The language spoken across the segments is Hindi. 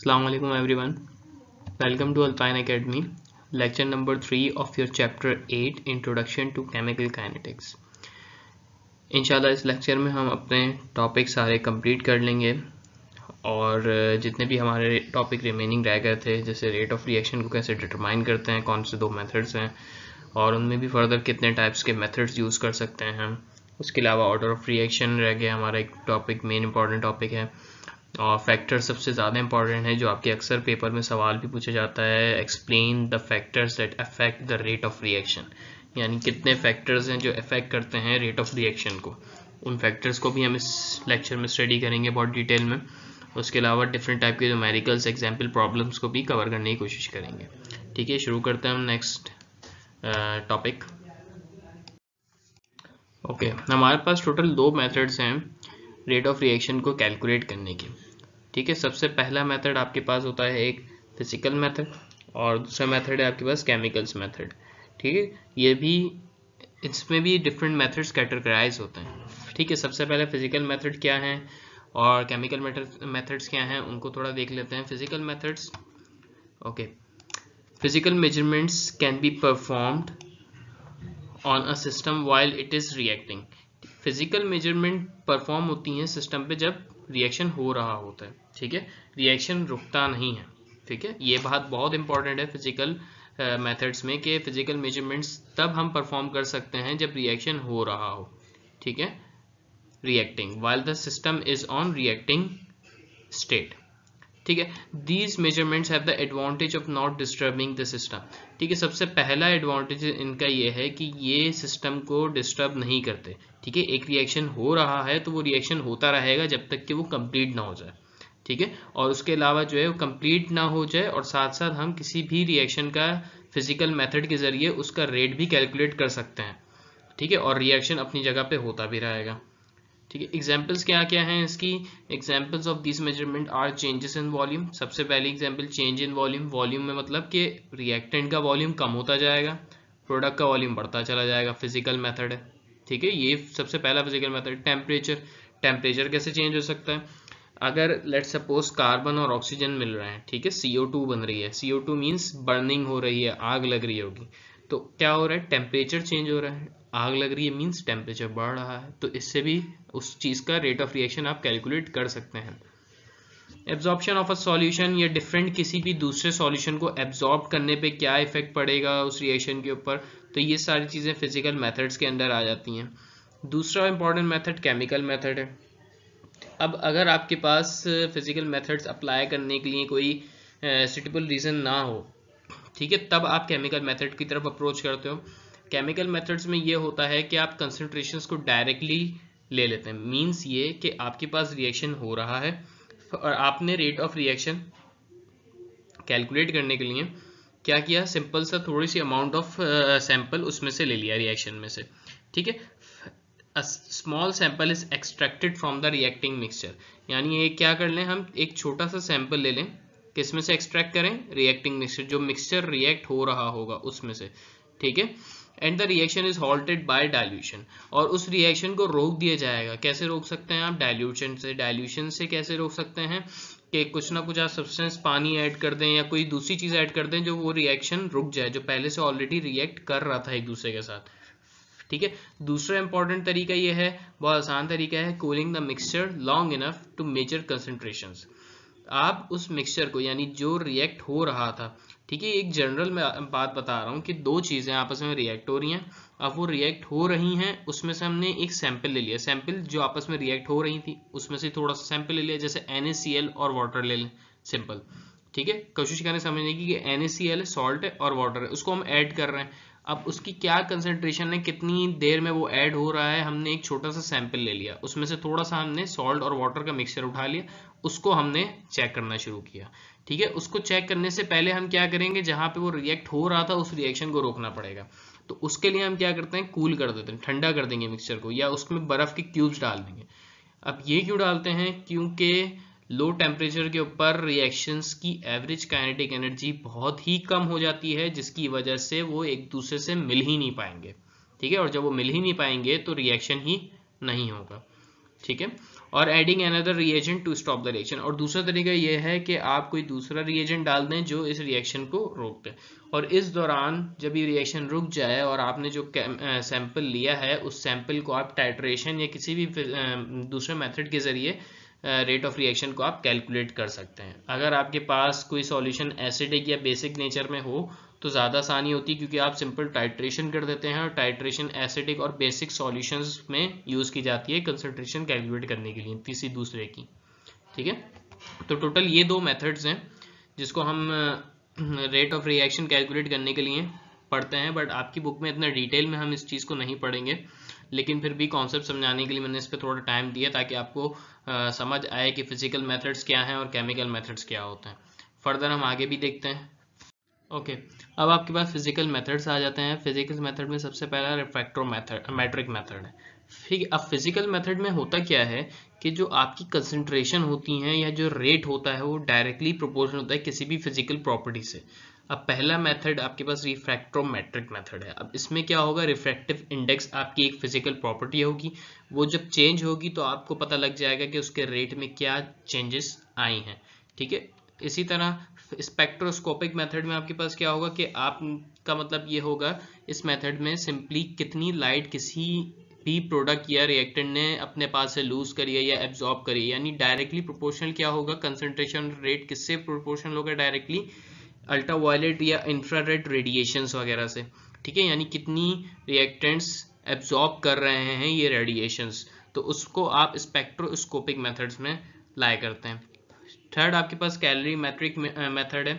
Assalamu alaikum everyone. Welcome to Alpine Academy. Lecture number 3 of your chapter 8 Introduction to Chemical Kinetics. इंशाल्लाह इस लेक्चर में हम अपने टॉपिक सारे कंप्लीट कर लेंगे और जितने भी हमारे टॉपिक रिमेनिंग रह गए थे, जैसे रेट ऑफ रिएक्शन को कैसे डिटरमाइन करते हैं, कौन से दो मेथड्स हैं और उनमें भी फर्दर कितने टाइप्स के मेथड्स यूज़ कर सकते हैं हम। उसके अलावा ऑर्डर ऑफ रिएक्शन रह गया हमारा एक टॉपिक, मेन इंपॉर्टेंट टॉपिक है। और फैक्टर सबसे ज़्यादा इंपॉर्टेंट है जो आपके अक्सर पेपर में सवाल भी पूछा जाता है, explain the factors that affect the rate of reaction, यानी कितने फैक्टर्स हैं जो अफेक्ट करते हैं रेट ऑफ रिएक्शन को। उन फैक्टर्स को भी हम इस लेक्चर में स्टडी करेंगे बहुत डिटेल में। उसके अलावा डिफरेंट टाइप के न्यूमेरिकल्स, एग्जाम्पल प्रॉब्लम्स को भी कवर करने की कोशिश करेंगे। ठीक है, शुरू करते हैं हम नेक्स्ट टॉपिक। ओके, हमारे पास टोटल दो मेथड्स हैं रेट ऑफ रिएक्शन को कैलकुलेट करने की। ठीक है, सबसे पहला मेथड आपके पास होता है एक फिजिकल मेथड और दूसरा मेथड है आपके पास केमिकल्स मेथड। ठीक है, ये भी इसमें भी डिफरेंट मेथड्स कैटेगराइज होते हैं। ठीक है, सबसे पहले फिजिकल मेथड क्या है और केमिकल मेथड्स क्या हैं उनको थोड़ा देख लेते हैं। Physical methods, okay, physical measurements can be performed on a system while it is reacting. Physical measurement perform होती हैं सिस्टम पे जब रिएक्शन हो रहा होता है। ठीक है, रिएक्शन रुकता नहीं है। ठीक है, ये बात बहुत इंपॉर्टेंट है फिजिकल मेथड्स में कि फिजिकल मेजरमेंट्स तब हम परफॉर्म कर सकते हैं जब रिएक्शन हो रहा हो। ठीक है, reacting while the system is on reacting state. ठीक है, these measurements have the advantage of not disturbing the system. ठीक है, सबसे पहला एडवांटेज इनका ये है कि ये सिस्टम को डिस्टर्ब नहीं करते। ठीक है, एक रिएक्शन हो रहा है तो वो रिएक्शन होता रहेगा जब तक कि वो कंप्लीट ना हो जाए। ठीक है, और उसके अलावा जो है वो कंप्लीट ना हो जाए और साथ साथ हम किसी भी रिएक्शन का फिजिकल मेथड के जरिए उसका रेट भी कैलकुलेट कर सकते हैं। ठीक है, और रिएक्शन अपनी जगह पे होता भी रहेगा। ठीक है, एग्जाम्पल्स क्या क्या हैं इसकी? Examples of this measurement are changes in volume. सबसे पहली example change in volume. Volume में मतलब कि रिएक्टेंट का वॉल्यूम कम होता जाएगा, प्रोडक्ट का वॉल्यूम बढ़ता चला जाएगा। फिजिकल मेथड है। ठीक है, ये सबसे पहला फिजिकल मेथड। टेम्परेचर, टेम्परेचर कैसे चेंज हो सकता है? अगर लेट सपोज कार्बन और ऑक्सीजन मिल रहे हैं, ठीक है, CO2 बन रही है। CO2 मीन्स बर्निंग हो रही है, आग लग रही होगी, तो क्या हो रहा है? टेम्परेचर चेंज हो रहा है। आग लग रही है मीन्स टेम्परेचर बढ़ रहा है, तो इससे भी उस चीज़ का रेट ऑफ रिएक्शन आप कैलकुलेट कर सकते हैं। एब्जॉर्प्शन ऑफ अ सॉल्यूशन, या डिफरेंट किसी भी दूसरे सॉल्यूशन को एब्जॉर्ब करने पे क्या इफेक्ट पड़ेगा उस रिएक्शन के ऊपर, तो ये सारी चीज़ें फिजिकल मेथड्स के अंदर आ जाती हैं। दूसरा इंपॉर्टेंट मेथड केमिकल मेथड है। अब अगर आपके पास फिजिकल मेथड्स अप्लाई करने के लिए कोई सुटेबल रीज़न ना हो, ठीक है, तब आप केमिकल मेथड की तरफ अप्रोच करते हो। केमिकल मेथड्स में ये होता है कि आप कंसंट्रेशंस को डायरेक्टली ले लेते हैं। मींस ये कि आपके पास रिएक्शन हो रहा है और आपने रेट ऑफ रिएक्शन कैलकुलेट करने के लिए क्या किया? सिंपल सा थोड़ी सी अमाउंट ऑफ सैंपल उसमें से ले लिया रिएक्शन में से। ठीक है, a small sample is extracted from the reacting mixture, यानी ये क्या कर लें, हम एक छोटा सा सैंपल ले लें, किसमें से एक्सट्रैक्ट करें? रिएक्टिंग मिक्सचर, जो मिक्सचर रिएक्ट हो रहा होगा उसमें से। ठीक है, and the reaction is halted by dilution, और उस रिएक्शन को रोक दिया जाएगा। कैसे रोक सकते हैं आप? डाइल्यूशन से। डाइल्यूशन से कैसे रोक सकते हैं कि कुछ ना कुछ आप सब्सटेंस, पानी ऐड कर दें या कोई दूसरी चीज ऐड कर दें जो वो रिएक्शन रुक जाए, जो पहले से ऑलरेडी रिएक्ट कर रहा था एक दूसरे के साथ। ठीक है, दूसरा इंपॉर्टेंट तरीका ये है, बहुत आसान तरीका है, cooling the mixture long enough to measure concentrations. आप उस मिक्सचर को, यानी जो रिएक्ट हो रहा था, ठीक है, एक जनरल में बात बता रहा हूँ कि दो चीजें आपस में रिएक्ट हो रही हैं। अब वो रिएक्ट हो रही हैं, उसमें से हमने एक सैंपल ले लिया। सैंपल जो आपस में रिएक्ट हो रही थी उसमें से थोड़ा सा सैंपल ले लिया, जैसे NaCl और वाटर ले लें, सिंपल। ठीक है, कोशिश करें समझने की कि NaCl सॉल्ट है और वाटर है, उसको हम ऐड कर रहे हैं। अब उसकी क्या कंसंट्रेशन है, कितनी देर में वो ऐड हो रहा है, हमने एक छोटा सा सैंपल ले लिया, उसमें से थोड़ा सा हमने सॉल्ट और वाटर का मिक्सचर उठा लिया, उसको हमने चेक करना शुरू किया। ठीक है, उसको चेक करने से पहले हम क्या करेंगे, जहां पे वो रिएक्ट हो रहा था उस रिएक्शन को रोकना पड़ेगा, तो उसके लिए हम क्या करते हैं? कूल कर देते हैं, ठंडा कर देंगे मिक्सचर को, या उसमें बर्फ के क्यूब्स डाल देंगे। अब ये क्यों डालते हैं? क्योंकि लो टेम्परेचर के ऊपर रिएक्शंस की एवरेज काइनेटिक एनर्जी बहुत ही कम हो जाती है, जिसकी वजह से वो एक दूसरे से मिल ही नहीं पाएंगे। ठीक है, और जब वो मिल ही नहीं पाएंगे तो रिएक्शन ही नहीं होगा। ठीक है, और adding another reagent to stop the reaction, और दूसरा तरीका ये है कि आप कोई दूसरा रिएजेंट डाल दें जो इस रिएक्शन को रोक दे, और इस दौरान जब ये रिएक्शन रुक जाए और आपने जो सैंपल लिया है उस सैंपल को आप टाइट्रेशन या किसी भी दूसरे मेथड के जरिए रेट ऑफ रिएक्शन को आप कैलकुलेट कर सकते हैं। अगर आपके पास कोई सॉल्यूशन एसिडिक या बेसिक नेचर में हो तो ज़्यादा आसानी होती है, क्योंकि आप सिंपल टाइट्रेशन कर देते हैं, और टाइट्रेशन एसिडिक और बेसिक सॉल्यूशंस में यूज़ की जाती है कंसंट्रेशन कैलकुलेट करने के लिए किसी दूसरे की। ठीक है, तो टोटल ये दो मेथड्स हैं जिसको हम रेट ऑफ रिएक्शन कैलकुलेट करने के लिए पढ़ते हैं, बट आपकी बुक में इतना डिटेल में हम इस चीज़ को नहीं पढ़ेंगे, लेकिन फिर भी कॉन्सेप्ट समझाने के लिए मैंने इस पर थोड़ा टाइम दिया ताकि आपको समझ आए कि फिजिकल मेथड्स क्या हैं और केमिकल मेथड्स क्या होते हैं। फर्दर हम आगे भी देखते हैं। ओके, अब आपके पास फिजिकल मेथड्स आ जाते हैं। फिजिकल मेथड में सबसे पहला रिफ्रैक्टोमेट्रिक मेथड है। ठीक, अब फिजिकल मेथड में होता क्या है कि जो आपकी कंसंट्रेशन होती हैं या जो रेट होता है वो डायरेक्टली प्रोपोर्शनल होता है किसी भी फिजिकल प्रॉपर्टी से। अब पहला मेथड आपके पास रिफ्रैक्टोमेट्रिक मेथड है। अब इसमें क्या होगा, रिफ्रैक्टिव इंडेक्स आपकी एक फिजिकल प्रॉपर्टी होगी, वो जब चेंज होगी तो आपको पता लग जाएगा कि उसके रेट में क्या चेंजेस आई हैं। ठीक है, इसी तरह स्पेक्ट्रोस्कोपिक मेथड में आपके पास क्या होगा कि आपका मतलब ये होगा इस मेथड में सिंपली कितनी लाइट किसी भी प्रोडक्ट या रिएक्टेंट ने अपने पास से लूज करी है या एब्जॉर्ब करी है, यानी डायरेक्टली प्रोपोर्शनल क्या होगा, कंसंट्रेशन रेट किससे प्रोपोर्शनल होगा, डायरेक्टली अल्ट्रावायलेट या इंफ्रारेड रेडिएशंस वगैरह से। ठीक है, यानी कितनी रिएक्टेंट्स एब्जॉर्ब कर रहे हैं ये रेडिएशंस, तो उसको आप स्पेक्ट्रोस्कोपिक मेथड्स में लाया करते हैं। थर्ड आपके पास कैलोरीमेट्रिक मेथड है।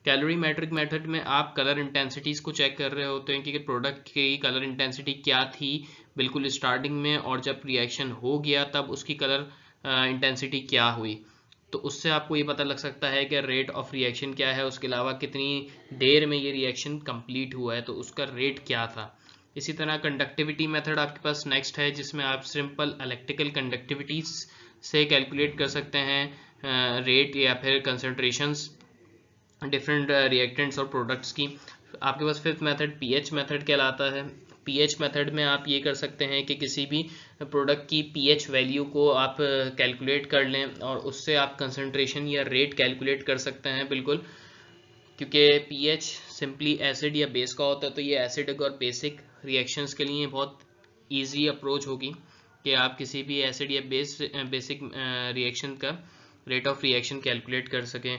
कैलोरीमेट्रिक मेथड में आप कलर इंटेंसिटीज को चेक कर रहे होते हैं कि प्रोडक्ट की कलर इंटेंसिटी क्या थी बिल्कुल स्टार्टिंग में, और जब रिएक्शन हो गया तब उसकी कलर इंटेंसिटी क्या हुई, तो उससे आपको ये पता लग सकता है कि रेट ऑफ रिएक्शन क्या है। उसके अलावा कितनी देर में ये रिएक्शन कंप्लीट हुआ है तो उसका रेट क्या था। इसी तरह कंडक्टिविटी मेथड आपके पास नेक्स्ट है, जिसमें आप सिंपल इलेक्ट्रिकल कंडक्टिविटी से कैलकुलेट कर सकते हैं रेट या फिर कंसंट्रेशंस डिफरेंट रिएक्टेंट्स और प्रोडक्ट्स की। आपके पास फिफ्थ मेथड पीएच मेथड कहलाता है। पीएच मेथड में आप ये कर सकते हैं कि किसी भी प्रोडक्ट की पीएच वैल्यू को आप कैलकुलेट कर लें और उससे आप कंसंट्रेशन या रेट कैलकुलेट कर सकते हैं बिल्कुल, क्योंकि पीएच सिंपली एसिड या बेस का होता है, तो ये एसिडिक और बेसिक रिएक्शंस के लिए बहुत ईजी अप्रोच होगी कि आप किसी भी एसिड या बेसिक रिएक्शन का रेट ऑफ रिएक्शन कैलकुलेट कर सकें।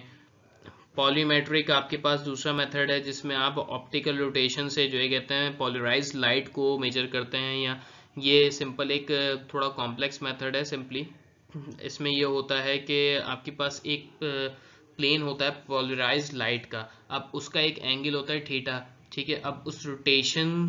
पॉलीमेट्रिक आपके पास दूसरा मेथड है, जिसमें आप ऑप्टिकल रोटेशन से जो है कहते हैं पोलराइज्ड लाइट को मेजर करते हैं, या ये सिंपल एक थोड़ा कॉम्प्लेक्स मेथड है। सिंपली इसमें ये होता है कि आपके पास एक प्लेन होता है पोलराइज्ड लाइट का, अब उसका एक एंगल होता है थीटा। ठीक है, अब उस रोटेशन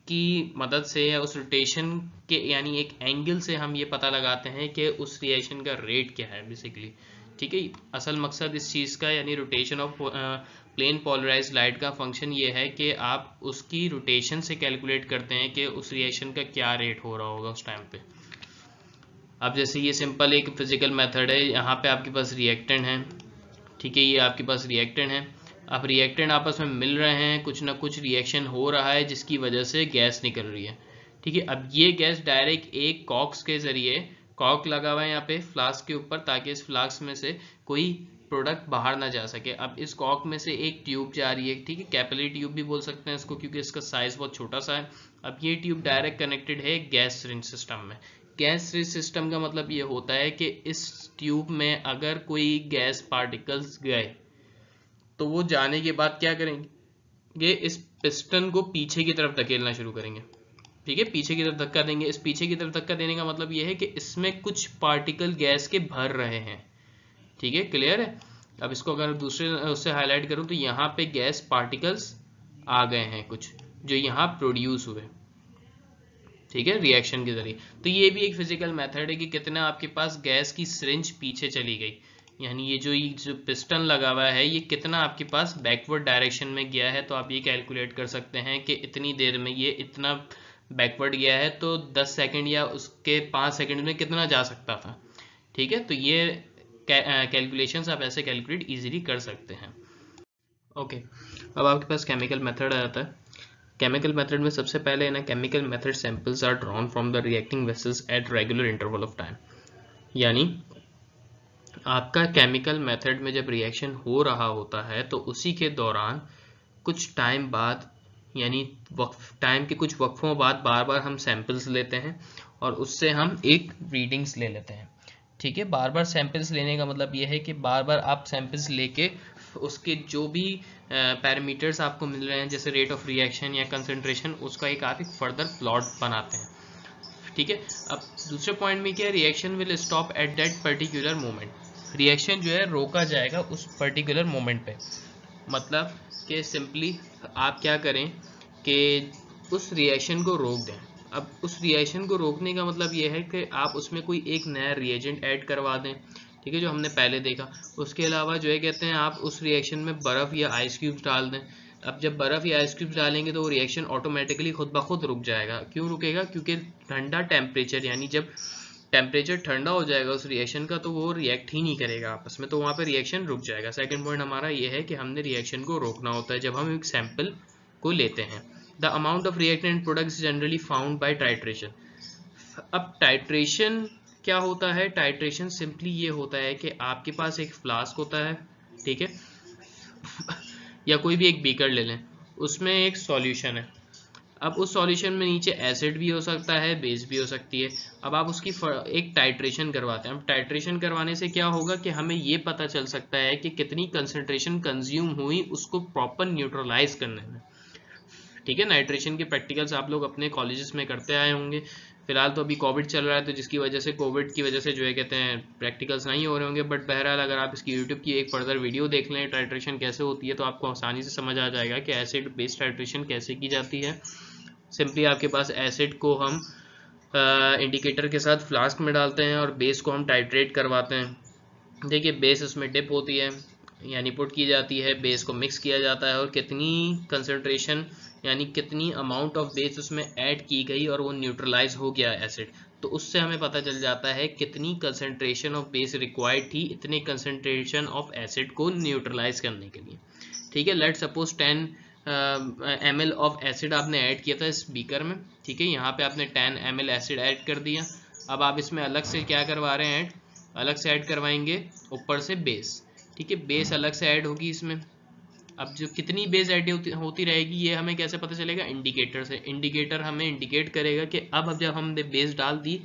की मदद से या उस रोटेशन के यानी एक एंगल से हम ये पता लगाते हैं कि उस रिएक्शन का रेट क्या है बेसिकली। ठीक है, असल मकसद इस चीज़ का यानी rotation of plane polarized light का फंक्शन ये है कि आप उसकी रोटेशन से कैलकुलेट करते हैं कि उस रिएक्शन का क्या रेट हो रहा होगा उस टाइम पे। अब जैसे ये सिंपल एक फिजिकल मेथड है, यहाँ पे आपके पास रिएक्टेंट है। ठीक है, ये आपके पास रिएक्टेंट है। अब रिएक्टेंट आपस में मिल रहे हैं, कुछ ना कुछ रिएक्शन हो रहा है जिसकी वजह से गैस निकल रही है। ठीक है, अब ये गैस डायरेक्ट एक कॉक्स के जरिए, कॉक लगा हुआ है यहाँ पे फ्लास्क के ऊपर, ताकि इस फ्लास्क में से कोई प्रोडक्ट बाहर ना जा सके। अब इस कॉक में से एक ट्यूब जा रही है, ठीक है, कैपिलरी ट्यूब भी बोल सकते हैं इसको क्योंकि इसका साइज बहुत छोटा सा है। अब ये ट्यूब डायरेक्ट कनेक्टेड है गैस सिरिंज सिस्टम में। गैस सिरिंज सिस्टम का मतलब ये होता है कि इस ट्यूब में अगर कोई गैस पार्टिकल्स गए तो वो जाने के बाद क्या करेंगे, इस पिस्टन को पीछे की तरफ धकेलना शुरू करेंगे। ठीक है, पीछे की तरफ धक्का देंगे। इस पीछे की तरफ धक्का देने का मतलब यह है कि इसमें कुछ पार्टिकल गैस के भर रहे हैं। ठीक है, क्लियर है। अब इसको अगर दूसरे उससे हाईलाइट करूं तो यहाँ पे गैस पार्टिकल्स आ गए हैं कुछ जो यहाँ प्रोड्यूस हुए, ठीक है, रिएक्शन के जरिए। तो ये भी एक फिजिकल मेथड है कि कितना आपके पास गैस की सिरिंज पीछे चली गई, यानी ये जो पिस्टन लगा हुआ है ये कितना आपके पास बैकवर्ड डायरेक्शन में गया है। तो आप ये कैलकुलेट कर सकते हैं कि इतनी देर में ये इतना बैकवर्ड गया है, तो 10 सेकंड या उसके 5 सेकंड में कितना जा सकता था। ठीक है, तो ये कैलकुलेशंस आप ऐसे कैलकुलेट इजीली कर सकते हैं। ओके, अब आपके पास केमिकल मेथड आ जाता है। केमिकल मेथड में सबसे पहले ना chemical method samples are drawn from the reacting vessels at regular interval of time. यानी आपका केमिकल मेथड में जब रिएक्शन हो रहा होता है तो उसी के दौरान कुछ टाइम बाद, यानी टाइम के कुछ वक्फों बाद बार बार हम सैंपल्स लेते हैं और उससे हम एक रीडिंग्स ले लेते हैं। ठीक है, बार बार सैंपल्स लेने का मतलब ये है कि बार बार आप सैंपल्स लेके उसके जो भी पैरामीटर्स आपको मिल रहे हैं जैसे रेट ऑफ रिएक्शन या कंसंट्रेशन, उसका एक आप एक फर्दर प्लॉट बनाते हैं। ठीक है, अब दूसरे पॉइंट में क्या है, reaction will stop at that particular moment. Reaction जो है रोका जाएगा उस पर्टिकुलर मोमेंट पे। मतलब कि सिंपली आप क्या करें कि उस रिएक्शन को रोक दें। अब उस रिएक्शन को रोकने का मतलब ये है कि आप उसमें कोई एक नया रिएजेंट ऐड करवा दें। ठीक है, जो हमने पहले देखा। उसके अलावा जो है कहते हैं आप उस रिएक्शन में बर्फ़ या आइस क्यूब्स डाल दें। अब जब बर्फ़ या आइस क्यूब्स डालेंगे तो वो रिएक्शन ऑटोमेटिकली खुद ब खुद रुक जाएगा। क्यों रुकेगा? क्योंकि ठंडा टेम्परेचर, यानी जब टेम्परेचर ठंडा हो जाएगा उस रिएक्शन का तो वो रिएक्ट ही नहीं करेगा आपस में, तो वहाँ पे रिएक्शन रुक जाएगा। सेकंड पॉइंट हमारा ये है कि हमने रिएक्शन को रोकना होता है जब हम एक सैंपल को लेते हैं। The amount of reactant products generally found by titration. अब टाइट्रेशन क्या होता है? टाइट्रेशन सिंपली ये होता है कि आपके पास एक फ्लास्क होता है, ठीक है, या कोई भी एक बीकर ले लें, उसमें एक सॉल्यूशन है। अब उस सॉल्यूशन में नीचे एसिड भी हो सकता है, बेस भी हो सकती है। अब आप उसकी एक टाइट्रेशन करवाते हैं। अब टाइट्रेशन करवाने से क्या होगा कि हमें ये पता चल सकता है कि कितनी कंसंट्रेशन कंज्यूम हुई उसको प्रॉपर न्यूट्रलाइज करने में। ठीक है, नाइट्रेशन के प्रैक्टिकल्स आप लोग अपने कॉलेजेस में करते आए होंगे। फिलहाल तो अभी कोविड चल रहा है तो जिसकी वजह से कोविड की वजह से जो है कहते हैं प्रैक्टिकल्स नहीं हो रहे होंगे, बट बहरहाल अगर आप इसकी यूट्यूब की एक फर्दर वीडियो देख लें टाइट्रेशन कैसे होती है तो आपको आसानी से समझ आ जाएगा कि एसिड बेस टाइट्रेशन कैसे की जाती है। सिंपली आपके पास एसिड को हम इंडिकेटर के साथ फ्लास्क में डालते हैं और बेस को हम टाइट्रेट करवाते हैं। देखिए बेस उसमें डिप होती है, यानी पुट की जाती है, बेस को मिक्स किया जाता है और कितनी कंसंट्रेशन यानी कितनी अमाउंट ऑफ बेस उसमें ऐड की गई और वो न्यूट्रलाइज हो गया एसिड, तो उससे हमें पता चल जाता है कितनी कंसंट्रेशन ऑफ बेस रिक्वायर्ड थी इतने कंसंट्रेशन ऑफ एसिड को न्यूट्रलाइज करने के लिए। ठीक है, let suppose 10 ml of acid आपने ऐड किया था इस बीकर में। ठीक है, यहाँ पे आपने 10 ml एसिड ऐड कर दिया। अब आप इसमें अलग से क्या करवा रहे हैं? अलग से ऐड करवाएंगे ऊपर से बेस। ठीक है, बेस अलग से ऐड होगी इसमें। अब जो कितनी बेस ऐड होती रहेगी ये हमें कैसे पता चलेगा? इंडिकेटर से। इंडिकेटर हमें इंडिकेट करेगा कि अब जब हमने बेस डाल दी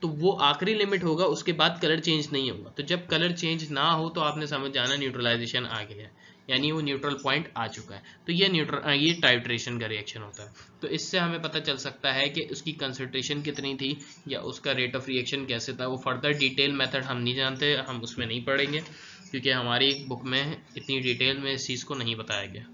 तो वो आखिरी लिमिट होगा, उसके बाद कलर चेंज नहीं होगा। तो जब कलर चेंज ना हो तो आपने समझ जाना न्यूट्रलाइजेशन आ गया है, यानी वो न्यूट्रल पॉइंट आ चुका है। तो ये टाइट्रेशन का रिएक्शन होता है। तो इससे हमें पता चल सकता है कि उसकी कंसंट्रेशन कितनी थी या उसका रेट ऑफ रिएक्शन कैसे था। वो फर्दर डिटेल मेथड हम नहीं जानते, हम उसमें नहीं पढ़ेंगे क्योंकि हमारी बुक में इतनी डिटेल में इस चीज़ को नहीं बताया गया।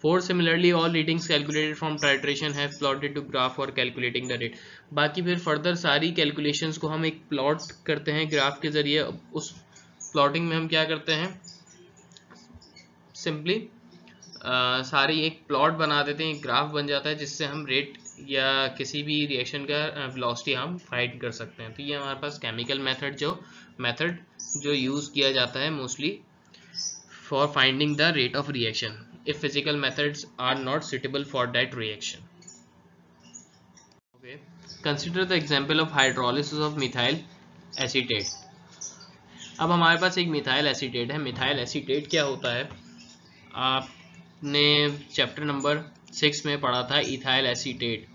Four, similarly, all readings calculated from titration have plotted to graph for calculating the rate. बाकी फिर फर्दर सारी कैलकुलेशंस को हम एक प्लॉट करते हैं ग्राफ के जरिए। उस प्लॉटिंग में हम क्या करते हैं? सिंपली सारी एक प्लॉट बना देते हैं, एक ग्राफ बन जाता है जिससे हम रेट या किसी भी रिएक्शन का वेलोसिटी हम फाइंड कर सकते हैं। तो ये हमारे पास केमिकल मेथड जो यूज़ किया जाता है mostly for finding the rate of reaction if physical methods are not suitable for that reaction. Okay, consider the example of hydrolysis of methyl acetate. अब हमारे पास एक मिथाइल एसीटेट है। मिथाइल एसीटेट क्या होता है? आपने चैप्टर नंबर 6 में पढ़ा था इथाइल एसीटेट।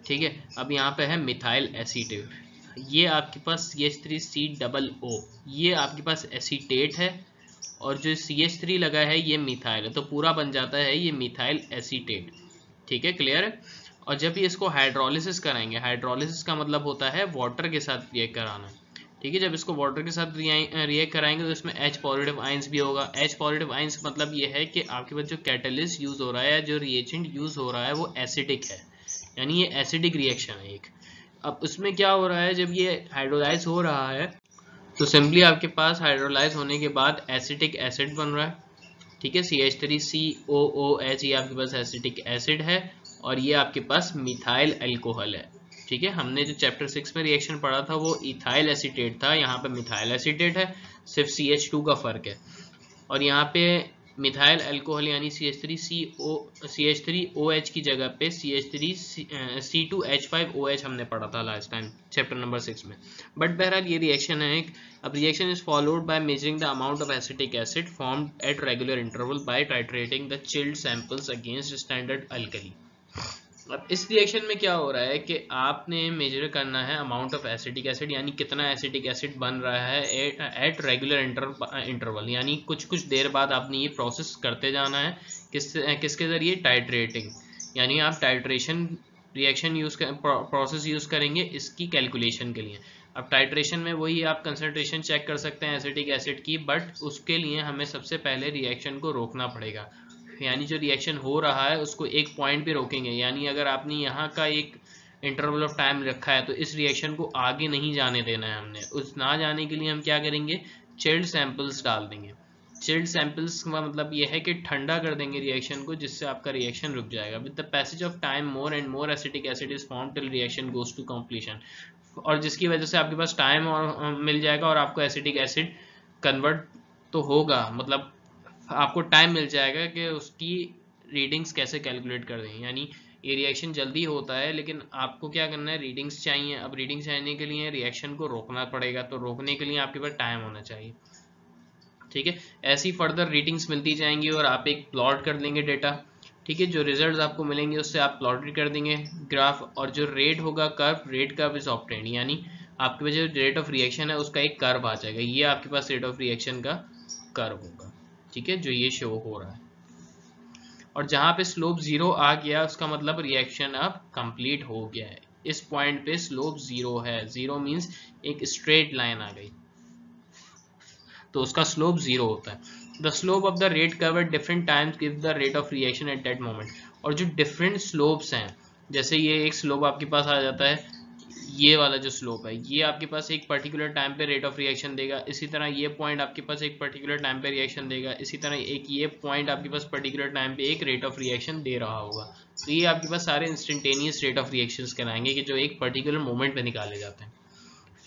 ठीक है, अब यहाँ पे है मिथाइल एसीटेट। ये आपके पास CH3COO, ये आपके पास एसीटेट है और जो CH3 लगा है ये मिथाइल है, तो पूरा बन जाता है ये मिथाइल एसीटेट। ठीक है, क्लियर है? और जब ये इसको हाइड्रोलिसिस कराएंगे, हाइड्रोलिसिस का मतलब होता है वाटर के साथ रिएक्ट कराना। ठीक है, जब इसको वाटर के साथ रिएक्ट कराएंगे तो इसमें H पॉजिटिव आइंस भी होगा। H पॉजिटिव आइंस मतलब ये है कि आपके पास जो कैटलिस्ट यूज हो रहा है, जो रिएजेंट यूज हो रहा है वो एसिडिक है, यानी ये एसिडिक रिएक्शन है एक। अब उसमें क्या हो रहा है? जब ये हाइड्रोलाइज हो रहा है तो सिंपली आपके पास हाइड्रोलाइज होने के बाद एसिटिक एसिड बन रहा है। ठीक है, CH3COOH ये आपके पास एसिटिक एसिड है और ये आपके पास मिथाइल अल्कोहल है। ठीक है, हमने जो चैप्टर 6 में रिएक्शन पढ़ा था वो इथाइल एसीटेट था, यहाँ पे मिथाइल एसीटेट है, सिर्फ CH2 का फर्क है। और यहाँ पे मिथाइल अल्कोहल यानी CH3OH की जगह पे C2H5OH हमने पढ़ा था लास्ट टाइम चैप्टर नंबर 6 में। बट बहरहाल ये रिएक्शन है। अब reaction is followed by measuring the amount of acetic acid formed at regular interval by titrating the chilled samples against standard alkali. अब इस रिएक्शन में क्या हो रहा है कि आपने मेजर करना है अमाउंट ऑफ एसिटिक एसिड, यानी कितना एसिटिक एसिड बन रहा है एट रेगुलर इंटरवल, यानी कुछ कुछ देर बाद आपने ये प्रोसेस करते जाना है। किसके जरिए? टाइट्रेटिंग, यानी आप टाइट्रेशन रिएक्शन प्रोसेस यूज करेंगे इसकी कैलकुलेशन के लिए। अब टाइट्रेशन में वही आप कंसंट्रेशन चेक कर सकते हैं एसिटिक एसिड की, बट उसके लिए हमें सबसे पहले रिएक्शन को रोकना पड़ेगा, यानी जो रिएक्शन हो रहा है उसको एक पॉइंट पे रोकेंगे। यानी अगर आपने यहाँ का एक इंटरवल ऑफ टाइम रखा है तो इस रिएक्शन को आगे नहीं जाने देना है हमने। उस ना जाने के लिए हम क्या करेंगे? चिल्ड सैंपल्स डाल देंगे। चिल्ड सैंपल्स का मतलब ये है कि ठंडा कर देंगे रिएक्शन को, जिससे आपका रिएक्शन रुक जाएगा। With the passage of time more and more acetic acid is formed till reaction goes to completion, और जिसकी वजह से आपके पास टाइम और मिल जाएगा और आपको एसिटिक एसिड कन्वर्ट तो होगा, मतलब आपको टाइम मिल जाएगा कि उसकी रीडिंग्स कैसे कैलकुलेट कर दें। यानी ये रिएक्शन जल्दी होता है, लेकिन आपको क्या करना है? रीडिंग्स चाहिए। अब रीडिंग्स चाहिए के लिए रिएक्शन को रोकना पड़ेगा, तो रोकने के लिए आपके पास टाइम होना चाहिए। ठीक है, ऐसी फर्दर रीडिंग्स मिलती जाएंगी और आप एक प्लॉट कर देंगे डेटा। ठीक है, जो रिजल्ट्स आपको मिलेंगे उससे आप प्लॉट कर देंगे ग्राफ, और जो रेट होगा curve, rate curve is obtained, यानी आपके पास जो रेट ऑफ रिएक्शन है उसका एक कर्व आ जाएगा। ये आपके पास रेट ऑफ रिएक्शन का कर्व होगा। ठीक है, जो ये शो हो रहा है, और जहां पे स्लोप 0 आ गया उसका मतलब रिएक्शन अब कंप्लीट हो गया है। इस पॉइंट पे स्लोप 0 है, 0 मींस एक स्ट्रेट लाइन आ गई, तो उसका स्लोप 0 होता है। The slope of the rate curve at different times give the rate of reaction at that moment. और जो डिफरेंट स्लोप्स हैं, जैसे ये एक स्लोप आपके पास आ जाता है, ये वाला जो स्लोप है ये आपके पास एक पर्टिकुलर टाइम पे रेट ऑफ रिएक्शन देगा। इसी तरह ये पॉइंट आपके पास एक पर्टिकुलर टाइम पे रिएक्शन देगा। इसी तरह एक ये पॉइंट आपके पास पर्टिकुलर टाइम पे एक रेट ऑफ रिएक्शन दे रहा होगा। तो ये आपके पास सारे इंस्टेंटेनियस रेट ऑफ रिएक्शंस कहलाएंगे कि जो एक पर्टिकुलर मोमेंट पे निकाले जाते हैं।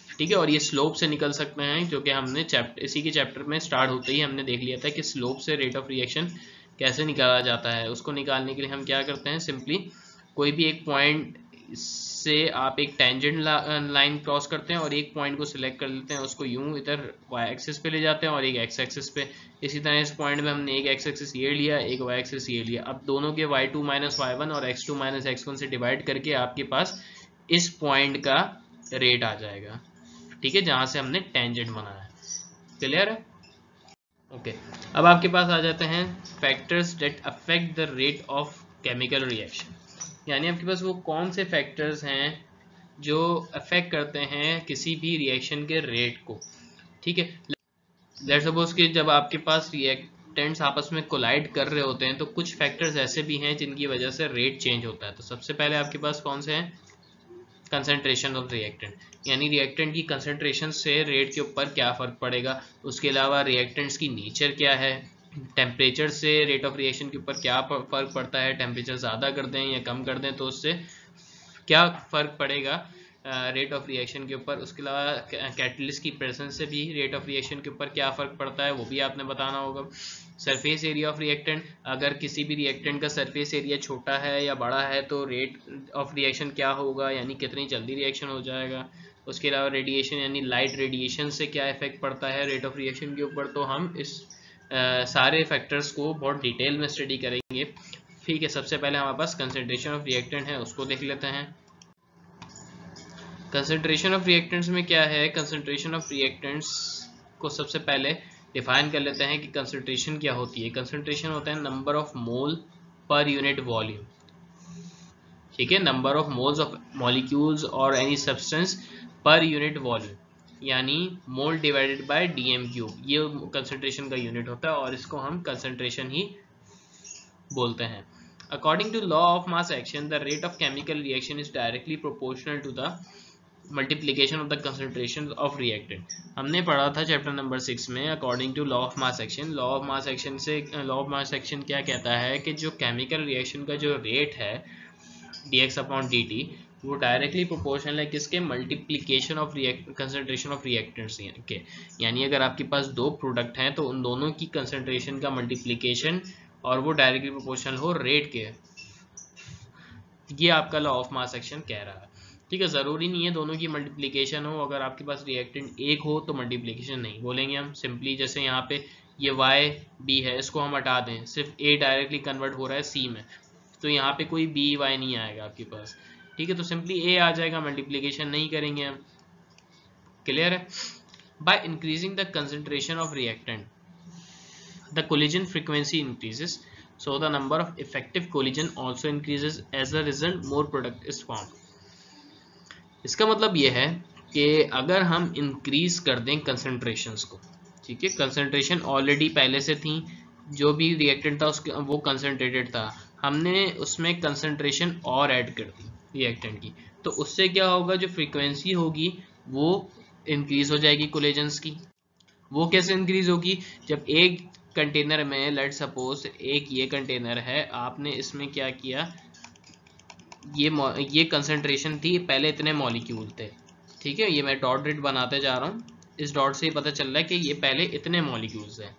ठीक है, और ये स्लोप से निकल सकते हैं, जो कि हमने इसी के चैप्टर में स्टार्ट होते ही हमने देख लिया था कि स्लोप से रेट ऑफ रिएक्शन कैसे निकाला जाता है। उसको निकालने के लिए हम क्या करते हैं? सिंपली कोई भी एक पॉइंट से आप एक टेंजेंट लाइन क्रॉस करते हैं और एक पॉइंट को सिलेक्ट कर लेते हैं, उसको यूं इधर वाई एक्सिस पे ले जाते हैं और एक एक्स एक्सिस पे। इसी तरह इस पॉइंट में हमने एक एक्स एक्सिस ये लिया, एक वाई एक्सिस ये लिया। अब दोनों के y2 माइनस y1 और x2 माइनस x1 से डिवाइड करके आपके पास इस पॉइंट का रेट आ जाएगा। ठीक है, जहां से हमने टेंजेंट बनाया है। क्लियर है? ओके, अब आपके पास आ जाते हैं factors that affect the rate of chemical reaction, यानी आपके पास वो कौन से फैक्टर्स हैं जो अफेक्ट करते हैं किसी भी रिएक्शन के रेट को। ठीक है, लेट्स सपोज कि जब आपके पास रिएक्टेंट्स आपस में कोलाइड कर रहे होते हैं तो कुछ फैक्टर्स ऐसे भी हैं जिनकी वजह से रेट चेंज होता है। तो सबसे पहले आपके पास कौन से हैं? कंसंट्रेशन ऑफ रिएक्टेंट, यानी रिएक्टेंट की कंसंट्रेशन से रेट के ऊपर क्या फ़र्क पड़ेगा। उसके अलावा रिएक्टेंट्स की नेचर क्या है, टेम्परेचर से रेट ऑफ रिएक्शन के ऊपर क्या फ़र्क पड़ता है, टेम्परेचर ज़्यादा कर दें या कम कर दें तो उससे क्या फ़र्क पड़ेगा रेट ऑफ रिएक्शन के ऊपर। उसके अलावा कैटलिस्ट की प्रेजेंस से भी रेट ऑफ रिएक्शन के ऊपर क्या फ़र्क पड़ता है वो भी आपने बताना होगा। सरफेस एरिया ऑफ रिएक्टेंट, अगर किसी भी रिएक्टेंट का सरफेस एरिया छोटा है या बड़ा है तो रेट ऑफ रिएक्शन क्या होगा, यानी कितनी जल्दी रिएक्शन हो जाएगा। उसके अलावा रेडिएशन, यानी लाइट रेडिएशन से क्या इफेक्ट पड़ता है रेट ऑफ रिएक्शन के ऊपर। तो हम इस सारे फैक्टर्स को बहुत डिटेल में स्टडी करेंगे। ठीक है, सबसे पहले हमारे पास कंसंट्रेशन ऑफ रिएक्टेंट है, उसको देख लेते हैं। कंसंट्रेशन ऑफ रिएक्टेंट्स में क्या है? कंसंट्रेशन ऑफ रिएक्टेंट्स को सबसे पहले डिफाइन कर लेते हैं कि कंसंट्रेशन क्या होती है। कंसंट्रेशन होता है नंबर ऑफ मोल पर यूनिट वॉल्यूम। ठीक है, number of moles of molecules और any substance per unit volume, यानी mole divided by dm cube, ये कंसंट्रेशन का यूनिट होता है और इसको हम कंसंट्रेशन ही बोलते हैं। According to law of mass action, the rate of chemical reaction is directly proportional to the multiplication of the concentration of reactant. हमने पढ़ा था चैप्टर नंबर 6 में according to law of mass action. Law of mass action से लॉ ऑफ मास एक्शन क्या कहता है कि जो केमिकल रिएक्शन का जो रेट है dx अपॉन dt, वो डायरेक्टली प्रोपोर्शनल है किसके, multiplication of concentration of reactants के। यानी अगर आपके पास दो प्रोडक्ट हैं तो उन दोनों की कंसंट्रेशन का मल्टीप्लिकेशन और वो डायरेक्टली प्रोपोर्शनल हो रेट के। ये आपका लॉ ऑफ मास एक्शन कह रहा है। ठीक है, जरूरी नहीं है दोनों की मल्टीप्लिकेशन हो, अगर आपके पास रिएक्टेंट एक हो तो मल्टीप्लिकेशन नहीं बोलेंगे हम। सिंपली जैसे यहाँ पे ये वाई बी है, इसको हम हटा दें, सिर्फ ए डायरेक्टली कन्वर्ट हो रहा है सी में, तो यहाँ पे कोई बी वाई नहीं आएगा आपके पास। ठीक है, तो सिंपली ए आ जाएगा, मल्टीप्लिकेशन नहीं करेंगे हम। क्लियर है? By increasing the concentration of reactant the collision frequency increases, so the number of effective collision also increases. As a result more product is formed. इसका मतलब ये है कि अगर हम इंक्रीज कर दें कंसंट्रेशंस को, ठीक है, कंसंट्रेशन ऑलरेडी पहले से थी, जो भी रिएक्टेंट था उसके वो कंसंट्रेटेड था, हमने उसमें कंसंट्रेशन और ऐड कर दी रिएक्टेंट की, तो उससे क्या होगा, जो फ्रीक्वेंसी होगी वो इंक्रीज हो जाएगी कोलिजन्स की। वो कैसे इंक्रीज होगी, जब एक कंटेनर में लेट सपोज एक ये कंटेनर है, आपने इसमें क्या किया, ये कंसंट्रेशन थी, पहले इतने मॉलिक्यूल थे, ठीक है, ये मैं डॉट रेट बनाते जा रहा हूँ, इस डॉट से ही पता चल रहा है कि ये पहले इतने मॉलिक्यूल्स हैं।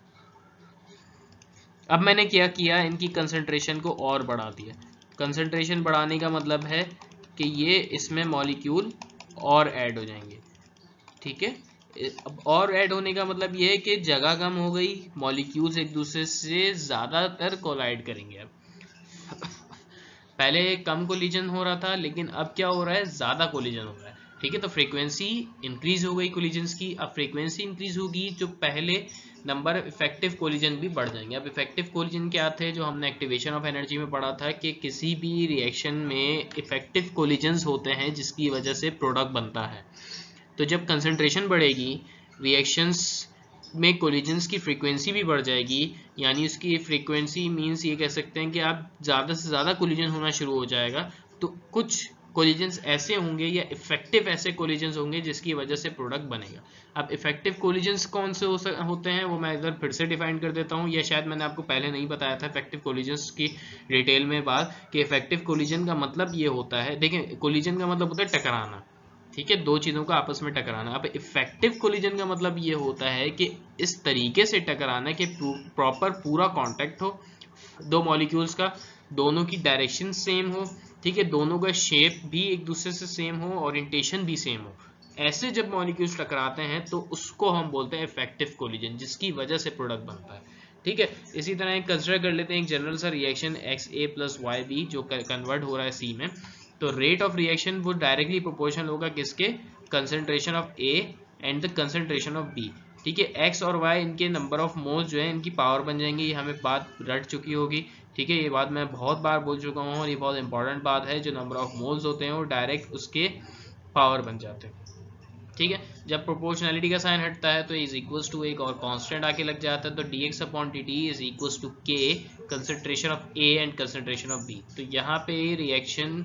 अब मैंने क्या किया, इनकी कंसंट्रेशन को और बढ़ा दिया। कंसंट्रेशन बढ़ाने का मतलब है कि ये इसमें मॉलिक्यूल और ऐड हो जाएंगे, ठीक है। अब और ऐड होने का मतलब ये है कि जगह कम हो गई, मॉलिक्यूल्स एक दूसरे से ज़्यादातर कोलाइड करेंगे। अब पहले कम कोलिजन हो रहा था, लेकिन अब क्या हो रहा है, ज़्यादा कोलिजन हो रहा है, ठीक है। तो फ्रीक्वेंसी इंक्रीज हो गई कोलिजन्स की। अब फ्रीक्वेंसी इंक्रीज होगी, जो पहले नंबर इफेक्टिव कोलिजन भी बढ़ जाएंगे। अब इफेक्टिव कोलिजन क्या थे, जो हमने एक्टिवेशन ऑफ एनर्जी में पढ़ा था कि किसी भी रिएक्शन में इफेक्टिव कोलिजन्स होते हैं जिसकी वजह से प्रोडक्ट बनता है। तो जब कंसंट्रेशन बढ़ेगी, रिएक्शंस में कोलिजन्स की फ्रीक्वेंसी भी बढ़ जाएगी, यानी उसकी फ्रीक्वेंसी मींस ये कह सकते हैं कि आप ज़्यादा से ज़्यादा कोलिजन होना शुरू हो जाएगा। तो कुछ कोलिजन्स ऐसे होंगे या इफेक्टिव ऐसे कोलिजन्स होंगे जिसकी वजह से प्रोडक्ट बनेगा। अब इफेक्टिव कोलिजन्स कौन से होते हैं वो मैं इधर फिर से डिफाइन कर देता हूँ, या शायद मैंने आपको पहले नहीं बताया था इफेक्टिव कोलिजन्स की डिटेल में बात, कि इफेक्टिव कोलिजन का मतलब ये होता है, देखें कोलिजन का मतलब होता है टकराना, ठीक है, दो चीज़ों का आपस में टकराना। अब इफेक्टिव कोलिजन का मतलब ये होता है कि इस तरीके से टकराना कि प्रॉपर पूरा कांटेक्ट हो दो मॉलिक्यूल्स का, दोनों की डायरेक्शन सेम हो, ठीक है, दोनों का शेप भी एक दूसरे से सेम हो, ओरिएंटेशन भी सेम हो। ऐसे जब मॉलिक्यूल्स टकराते हैं तो उसको हम बोलते हैं इफेक्टिव कोलिजन, जिसकी वजह से प्रोडक्ट बनता है, ठीक है। इसी तरह कंसिडर कर लेते हैं एक जनरल सा रिएक्शन XA + YB जो कन्वर्ट हो रहा है C में, तो रेट ऑफ रिएक्शन वो डायरेक्टली प्रोपोर्शनल होगा किसके, concentration of A and the concentration of B, ठीक है। X और Y इनके नंबर ऑफ मोल्स जो है इनकी पावर बन जाएंगे, ये हमें बात रट चुकी होगी, ठीक है, ये बात मैं बहुत बार बोल चुका हूँ और ये बहुत इंपॉर्टेंट बात है। जो नंबर ऑफ मोल्स होते हैं वो डायरेक्ट उसके पावर बन जाते हैं, ठीक है। जब प्रोपोर्शनैलिटी का साइन हटता है तो इज इक्वल्स टू एक और कांस्टेंट आके लग जाता है, तो dx/dt is equals to k concentration of A and concentration of B। तो यहाँ पे रिएक्शन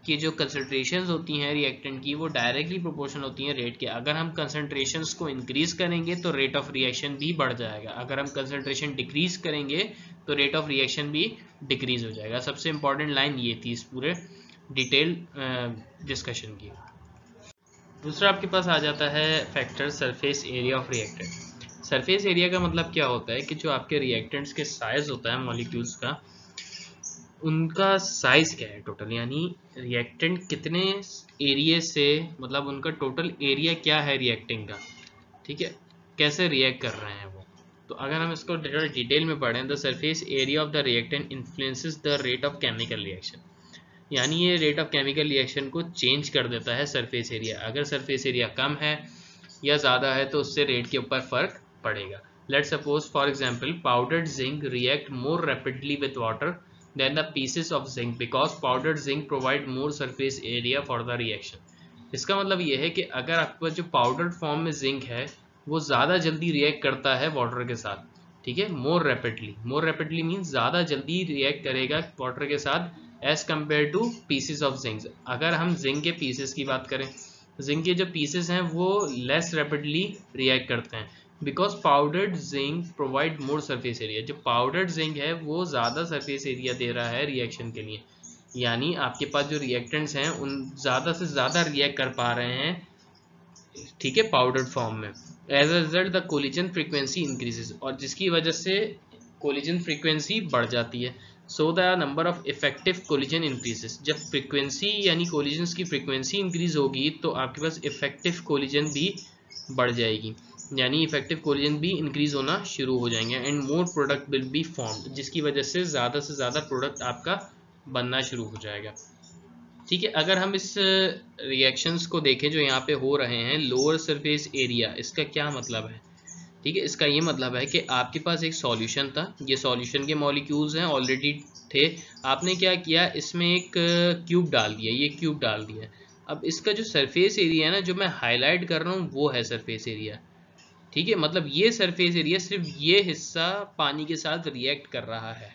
की जो कंसंट्रेशंस होती हैं रिएक्टेंट की वो डायरेक्टली प्रोपोर्शनल होती हैं रेट के। अगर हम कंसंट्रेशंस को इंक्रीज करेंगे तो रेट ऑफ रिएक्शन भी बढ़ जाएगा, अगर हम कंसंट्रेशन डिक्रीज करेंगे तो रेट ऑफ रिएक्शन भी डिक्रीज हो जाएगा। सबसे इंपॉर्टेंट लाइन ये थी इस पूरे डिटेल डिस्कशन की। दूसरा आपके पास आ जाता है factor surface area of reactant. Surface area का मतलब क्या होता है कि जो आपके रिएक्टेंट्स के साइज होता है मॉलिक्यूल्स का, उनका साइज क्या है टोटल, यानी रिएक्टेंट कितने एरिया से, मतलब उनका टोटल एरिया क्या है रिएक्टिंग का, ठीक है, कैसे रिएक्ट कर रहे हैं वो। तो अगर हम इसको डिटेल में पढ़ें, the surface area of the reactant influences the rate of chemical reaction, यानी ये रेट ऑफ केमिकल रिएक्शन को चेंज कर देता है सरफेस एरिया। अगर सरफेस एरिया कम है या ज़्यादा है तो उससे रेट के ऊपर फर्क पड़ेगा। Let suppose for example powdered zinc react more rapidly with water than the pieces of zinc because powdered zinc provide more surface area for the reaction। इसका मतलब ये है कि अगर आपके पास जो पाउडर्ड फॉर्म में जिंक है वो ज़्यादा जल्दी रिएक्ट करता है वाटर के साथ, ठीक है, मोर रैपिडली मीन्स ज़्यादा जल्दी रिएक्ट करेगा वाटर के साथ as compare to pieces of zinc. अगर हम जिंक के पीसेस की बात करें, जिंक के जो पीसेस हैं वो लेस रैपिडली रिएक्ट करते हैं because powdered zinc provide more surface area. जो पाउडर्ड जिंक है वो ज़्यादा सरफेस एरिया दे रहा है रिएक्शन के लिए, यानी आपके पास जो रिएक्टेंट्स हैं उन ज़्यादा से ज़्यादा रिएक्ट कर पा रहे हैं, ठीक है, पाउडर्ड फॉर्म में। As a result the collision frequency increases, और जिसकी वजह से कोलिजन फ्रीक्वेंसी बढ़ जाती है। So the number of effective collision increases, जब फ्रीक्वेंसी यानी कोलिजन्स की फ्रीक्वेंसी इंक्रीज होगी तो आपके पास इफेक्टिव कोलिजन भी बढ़ जाएगी, यानी इफेक्टिव कोलिजन भी इंक्रीज होना शुरू हो जाएंगे। And more product will be formed, जिसकी वजह से ज़्यादा प्रोडक्ट आपका बनना शुरू हो जाएगा। ठीक है, अगर हम इस रिएक्शंस को देखें जो यहाँ पे हो रहे हैं, लोअर सरफेस एरिया, इसका क्या मतलब है? ठीक है, इसका ये मतलब है कि आपके पास एक सॉल्यूशन था, ये सॉल्यूशन के मॉलिक्यूल्स हैं ऑलरेडी थे, आपने क्या किया, इसमें एक क्यूब डाल दिया, ये क्यूब डाल दिया। अब इसका जो सरफेस एरिया है ना, जो मैं हाईलाइट कर रहा हूँ वो है सरफेस एरिया। ठीक है, मतलब ये सरफेस एरिया सिर्फ ये हिस्सा पानी के साथ रिएक्ट कर रहा है,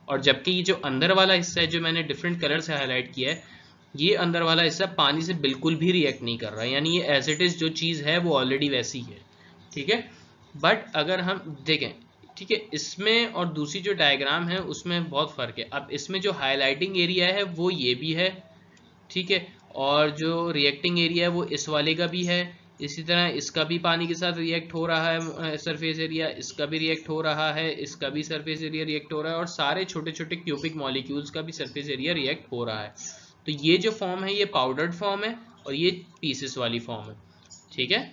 और जबकि ये जो अंदर वाला हिस्सा है जो मैंने डिफरेंट कलर से हाईलाइट किया है, ये अंदर वाला हिस्सा पानी से बिल्कुल भी रिएक्ट नहीं कर रहा है, यानी ये एज इट इज जो चीज़ है वो ऑलरेडी वैसी है। ठीक है, बट अगर हम देखें, ठीक है, इसमें और दूसरी जो डायग्राम है उसमें बहुत फर्क है। अब इसमें जो हाईलाइटिंग एरिया है वो ये भी है, ठीक है, और जो रिएक्टिंग एरिया है वो इस वाले का भी है, इसी तरह इसका भी पानी के साथ रिएक्ट हो रहा है सरफेस एरिया, इसका भी रिएक्ट हो रहा है, इसका भी सरफेस एरिया रिएक्ट हो रहा है, और सारे छोटे छोटे क्यूबिक मॉलिक्यूल्स का भी सरफेस एरिया रिएक्ट हो रहा है। तो ये जो फॉर्म है ये पाउडर्ड फॉर्म है और ये पीसेस वाली फॉर्म है। ठीक है,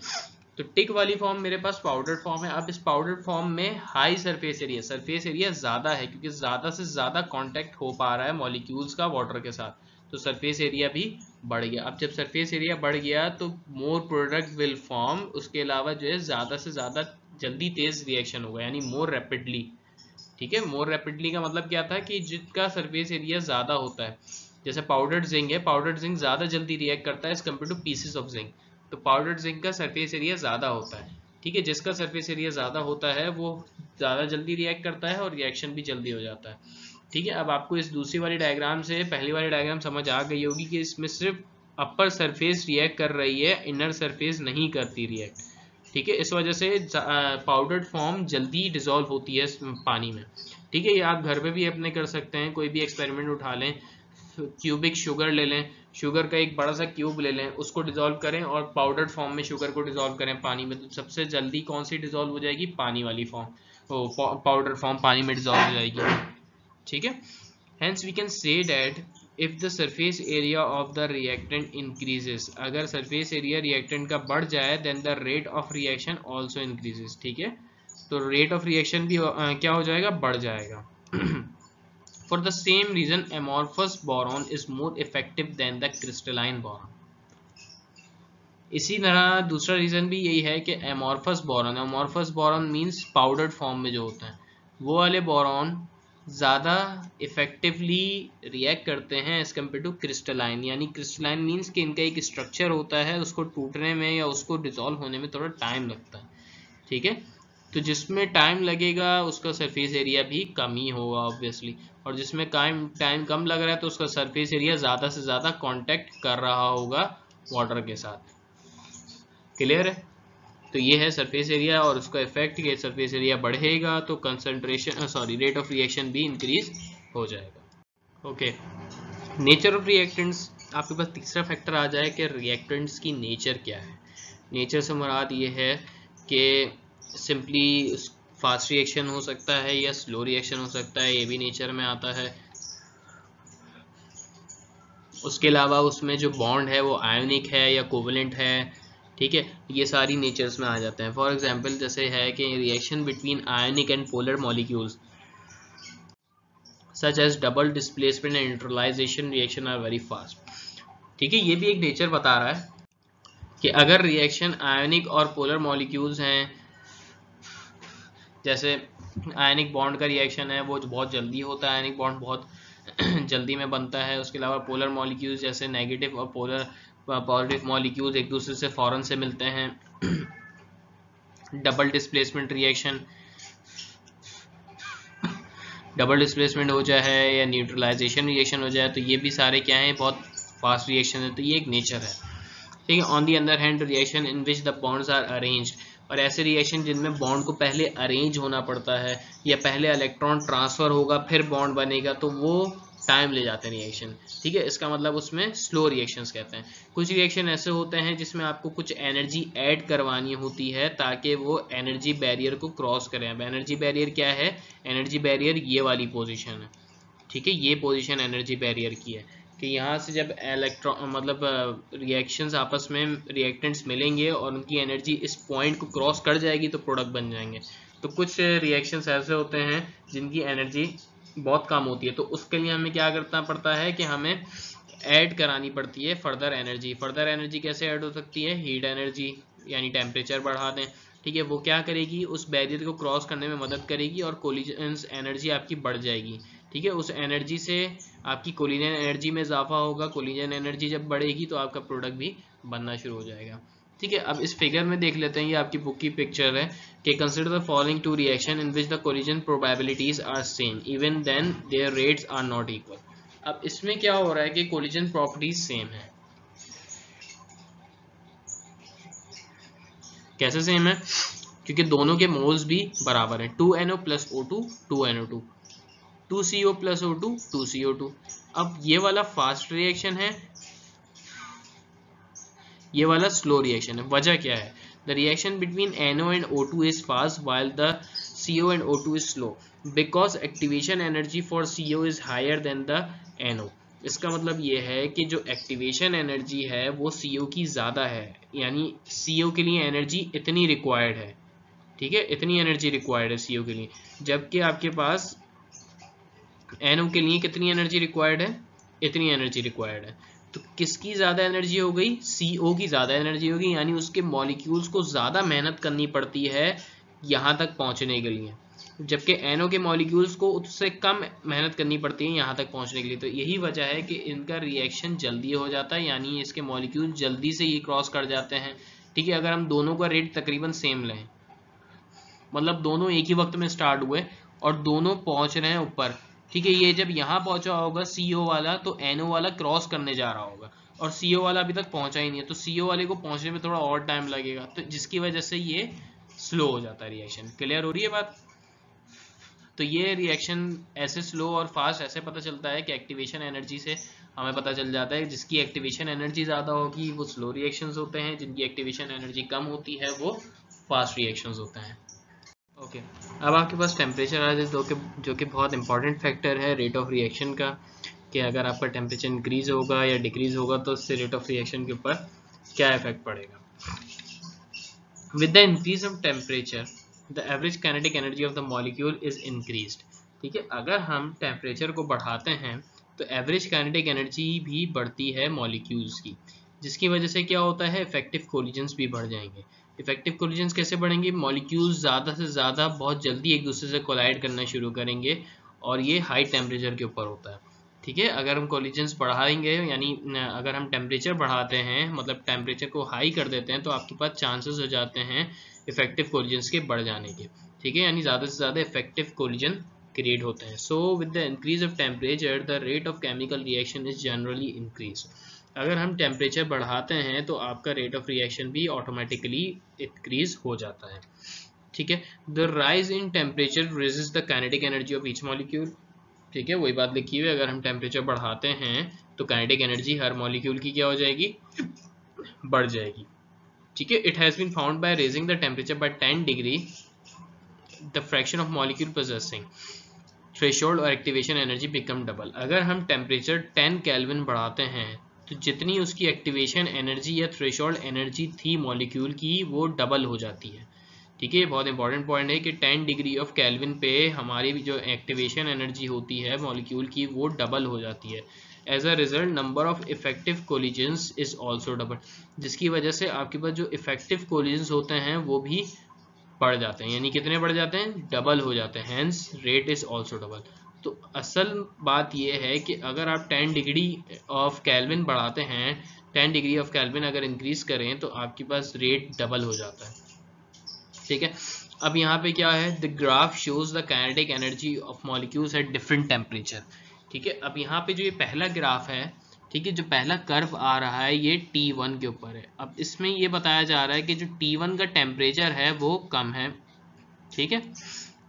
तो टिक वाली फॉर्म मेरे पास पाउडर्ड फॉर्म है। अब इस पाउडर्ड फॉर्म में हाई सरफेस एरिया ज़्यादा है, क्योंकि ज़्यादा से ज़्यादा कॉन्टैक्ट हो पा रहा है मॉलिक्यूल्स का वाटर के साथ, तो सरफेस एरिया भी बढ़ गया। अब जब सरफेस एरिया बढ़ गया तो मोर प्रोडक्ट विल फॉर्म, उसके अलावा जो है ज़्यादा से ज़्यादा जल्दी तेज रिएक्शन होगा, यानी मोर रैपिडली। ठीक है, मोर रैपिडली का मतलब क्या था कि जिसका सरफेस एरिया ज़्यादा होता है, जैसे पाउडर्ड जिंक है, पाउडर्ड जिंक ज़्यादा जल्दी रिएक्ट करता है as compare to pieces of zinc, तो पाउडर्ड जिंक का सरफेस एरिया ज़्यादा होता है। ठीक है, जिसका सरफेस एरिया ज़्यादा होता है वो ज़्यादा जल्दी रिएक्ट करता है और रिएक्शन भी जल्दी हो जाता है। ठीक है, अब आपको इस दूसरी वाली डायग्राम से पहली वाली डायग्राम समझ आ गई होगी कि इसमें सिर्फ अपर सरफेस रिएक्ट कर रही है, इनर सरफेस नहीं करती रिएक्ट। ठीक है, इस वजह से पाउडर्ड फॉर्म जल्दी डिजोल्व होती है पानी में। ठीक है, ये आप घर पे भी अपने कर सकते हैं, कोई भी एक्सपेरिमेंट उठा लें, क्यूबिक शुगर ले लें, शुगर का एक बड़ा सा क्यूब ले लें, उसको डिजोल्व करें और पाउडर्ड फॉर्म में शुगर को डिजोल्व करें पानी में, तो सबसे जल्दी कौन सी डिजोल्व हो जाएगी? पानी वाली फॉर्म, पाउडर फॉर्म पानी में डिजोल्व हो जाएगी। ठीक है, hence we can say that if the surface area of the reactant increases, अगर surface area reactant का बढ़ जाए then the rate of reaction also increases। ठीक है, तो rate of reaction भी क्या हो जाएगा? बढ़ जाएगा। For the same reason amorphous boron is more effective than the crystalline boron। इसी तरह दूसरा रीजन भी यही है कि amorphous boron means powdered form में जो होता है, वो वाले बोरॉन ज़्यादा इफेक्टिवली रिएक्ट करते हैं एज कम्पेयर टू क्रिस्टलाइन, यानी क्रिस्टलाइन मीन्स कि इनका एक स्ट्रक्चर होता है, उसको टूटने में या उसको डिसॉल्व होने में थोड़ा टाइम लगता है। ठीक है, तो जिसमें टाइम लगेगा उसका सरफेस एरिया भी कम ही होगा ऑब्वियसली, और जिसमें टाइम कम लग रहा है तो उसका सरफेस एरिया ज़्यादा से ज़्यादा कॉन्टैक्ट कर रहा होगा वाटर के साथ। क्लियर है? तो ये है सरफेस एरिया और उसका इफेक्ट, ये सरफेस एरिया बढ़ेगा तो कंसंट्रेशन रेट ऑफ रिएक्शन भी इंक्रीज हो जाएगा। ओके, नेचर ऑफ रिएक्टेंट्स, आपके पास तीसरा फैक्टर आ जाए कि रिएक्टेंट्स की नेचर क्या है। नेचर से मुराद ये है कि सिंपली फास्ट रिएक्शन हो सकता है या स्लो रिएक्शन हो सकता है, ये भी नेचर में आता है। उसके अलावा उसमें जो बॉन्ड है वो आयोनिक है या कोवलेंट है। ठीक है, ये सारी नेचर्स में आ जाते हैं। फॉर एग्जांपल जैसे है कि reaction between ionic and polar molecules such as double displacement and neutralisation reaction are very fast. ठीक है, ये भी एक नेचर बता रहा है कि अगर रिएक्शन आयोनिक और पोलर मॉलिक्यूल्स हैं, जैसे आयनिक बॉन्ड का रिएक्शन है वो बहुत जल्दी होता है, आयनिक बॉन्ड बहुत जल्दी में बनता है। उसके अलावा पोलर मॉलिक्यूल्स जैसे नेगेटिव और पॉजिटिव मॉलिक्यूल्स एक दूसरे से फौरन से मिलते हैं। Double displacement reaction, double displacement हो जाए या न्यूट्रलाइजेशन रिएक्शन हो जाए, तो ये भी सारे क्या हैं? बहुत फास्ट रिएक्शन है, तो ये एक नेचर है। ठीक है, on the other hand reaction in which the bonds are arranged, और ऐसे रिएक्शन जिनमें बॉन्ड को पहले अरेंज होना पड़ता है या पहले इलेक्ट्रॉन ट्रांसफर होगा फिर बॉन्ड बनेगा, तो वो टाइम ले जाते हैं रिएक्शन। ठीक है, इसका मतलब उसमें स्लो रिएक्शंस कहते हैं। कुछ रिएक्शन ऐसे होते हैं जिसमें आपको कुछ एनर्जी ऐड करवानी होती है ताकि वो एनर्जी बैरियर को क्रॉस करें। अब एनर्जी बैरियर क्या है? एनर्जी बैरियर ये वाली पोजीशन है। ठीक है, ये पोजीशन एनर्जी बैरियर की है कि यहाँ से जब इलेक्ट्रॉन मतलब रिएक्शंस आपस में रिएक्टेंट्स मिलेंगे और उनकी एनर्जी इस पॉइंट को क्रॉस कर जाएगी तो प्रोडक्ट बन जाएंगे। तो कुछ रिएक्शंस ऐसे होते हैं जिनकी एनर्जी बहुत कम होती है, तो उसके लिए हमें क्या करना पड़ता है कि हमें ऐड करानी पड़ती है फर्दर एनर्जी। फर्दर एनर्जी कैसे ऐड हो सकती है? हीट एनर्जी, यानी टेम्परेचर बढ़ा दें। ठीक है, वो क्या करेगी? उस बैरियर को क्रॉस करने में मदद करेगी और कोलिजन एनर्जी आपकी बढ़ जाएगी। ठीक है, उस एनर्जी से आपकी कोलिजन एनर्जी में इजाफा होगा। कोलिजन एनर्जी जब बढ़ेगी तो आपका प्रोडक्ट भी बनना शुरू हो जाएगा। ठीक है, अब इस फिगर में देख लेते हैं, ये आपकी बुक की पिक्चर है कि consider the following two reaction in which the collision probabilities are same even then their rates are not equal. अब इसमें क्या हो रहा है कि कोलिजन प्रॉपर्टीज सेम है। कैसे सेम है? क्योंकि दोनों के मोल्स भी बराबर हैं। 2NO + O2 2NO2, 2CO + O2 2CO2। अब ये वाला फास्ट रिएक्शन है, ये वाला स्लो रिएक्शन है। वजह क्या है? The reaction between NO and O2 is fast while the CO and O2 is slow because activation energy for CO is higher than the NO। इसका मतलब ये है कि जो एक्टिवेशन एनर्जी है वो CO की ज़्यादा है, यानी CO के लिए एनर्जी इतनी रिक्वायर्ड है। ठीक है, इतनी एनर्जी रिक्वायर्ड है CO के लिए, जबकि आपके पास NO के लिए कितनी एनर्जी रिक्वायर्ड है? इतनी एनर्जी रिक्वायर्ड है। तो किसकी ज़्यादा एनर्जी हो गई? CO की ज़्यादा एनर्जी होगी, यानी उसके मॉलिक्यूल्स को ज़्यादा मेहनत करनी पड़ती है यहाँ तक पहुँचने के लिए, जबकि NO के मॉलिक्यूल्स को उससे कम मेहनत करनी पड़ती है यहाँ तक पहुँचने के लिए। तो यही वजह है कि इनका रिएक्शन जल्दी हो जाता है, यानी इसके मॉलिक्यूल जल्दी से ये क्रॉस कर जाते हैं। ठीक है, अगर हम दोनों का रेट तकरीबन सेम लें, मतलब दोनों एक ही वक्त में स्टार्ट हुए और दोनों पहुँच रहे हैं ऊपर। ठीक है, ये जब यहाँ पहुंचा होगा CO वाला तो NO वाला क्रॉस करने जा रहा होगा और CO वाला अभी तक पहुंचा ही नहीं है, तो CO वाले को पहुंचने में थोड़ा और टाइम लगेगा, तो जिसकी वजह से ये स्लो हो जाता है रिएक्शन। क्लियर हो रही है बात? तो ये रिएक्शन ऐसे स्लो और फास्ट ऐसे पता चलता है कि एक्टिवेशन एनर्जी से हमें पता चल जाता है जिसकी एक्टिवेशन एनर्जी ज़्यादा होगी वो स्लो रिएक्शंस होते हैं, जिनकी एक्टिवेशन एनर्जी कम होती है वो फास्ट रिएक्शंस होते हैं। ओके, अब आपके पास टेम्परेचर आ जाए जो कि बहुत इंपॉर्टेंट फैक्टर है रेट ऑफ रिएक्शन का, कि अगर आपका टेम्परेचर इंक्रीज होगा या डिक्रीज होगा तो उससे रेट ऑफ रिएक्शन के ऊपर क्या इफेक्ट पड़ेगा। With the increase of temperature the average kinetic energy of the molecule is increased. ठीक है, अगर हम टेम्परेचर को बढ़ाते हैं तो एवरेज काइनेटिक एनर्जी भी बढ़ती है मॉलिक्यूल्स की, जिसकी वजह से क्या होता है? इफेक्टिव कोलिजन्स भी बढ़ जाएंगे। इफेक्टिव कोलिजन्स कैसे बढ़ेंगे? मॉलिक्यूल्स ज़्यादा से ज़्यादा बहुत जल्दी एक दूसरे से कोलाइड करना शुरू करेंगे और ये हाई टेम्परेचर के ऊपर होता है। ठीक है, अगर हम कोलिजन्स बढ़ाएंगे, यानी अगर हम टेम्परेचर बढ़ाते हैं, मतलब टेम्परेचर को हाई कर देते हैं, तो आपके पास चांसेस हो जाते हैं इफेक्टिव कोलिजन्स के बढ़ जाने के। ठीक है, यानी ज़्यादा से ज़्यादा इफेक्टिव कोलिजन क्रिएट होते हैं। So with the increase of temperature the rate of chemical reaction is generally increase. अगर हम टेम्परेचर बढ़ाते हैं तो आपका रेट ऑफ रिएक्शन भी ऑटोमेटिकली इंक्रीज हो जाता है। ठीक है, the rise in temperature raises the kinetic energy of each molecule. ठीक है, वही बात लिखी हुई है, अगर हम टेम्परेचर बढ़ाते हैं तो काइनेटिक एनर्जी हर मॉलिक्यूल की क्या हो जाएगी? बढ़ जाएगी। ठीक है, it has been found by raising the temperature by 10 degree the fraction of molecule possessing threshold और एक्टिवेशन एनर्जी बिकम डबल। अगर हम टेम्परेचर 10 केल्विन बढ़ाते हैं तो जितनी उसकी एक्टिवेशन एनर्जी या थ्रेशोल्ड एनर्जी थी मॉलिक्यूल की वो डबल हो जाती है। ठीक है, बहुत इंपॉर्टेंट पॉइंट है कि 10 डिग्री ऑफ केल्विन पे हमारी जो एक्टिवेशन एनर्जी होती है मॉलिक्यूल की वो डबल हो जाती है। As a result number of effective collisions is also double, जिसकी वजह से आपके पास जो इफेक्टिव कोलिजन्स होते हैं वो भी बढ़ जाते हैं, यानी कितने बढ़ जाते हैं? डबल हो जाते हैं। Hence rate is also double. तो असल बात यह है कि अगर आप 10 डिग्री ऑफ केल्विन बढ़ाते हैं, 10 डिग्री ऑफ केल्विन अगर इंक्रीज करें तो आपके पास रेट डबल हो जाता है। ठीक है, अब यहाँ पे क्या है? The graph shows the kinetic energy of molecules at different temperature. ठीक है, अब यहाँ पे जो ये पहला ग्राफ है ठीक है, जो पहला कर्व आ रहा है ये T1 के ऊपर है। अब इसमें ये बताया जा रहा है कि जो T1 का टेम्परेचर है वो कम है, ठीक है,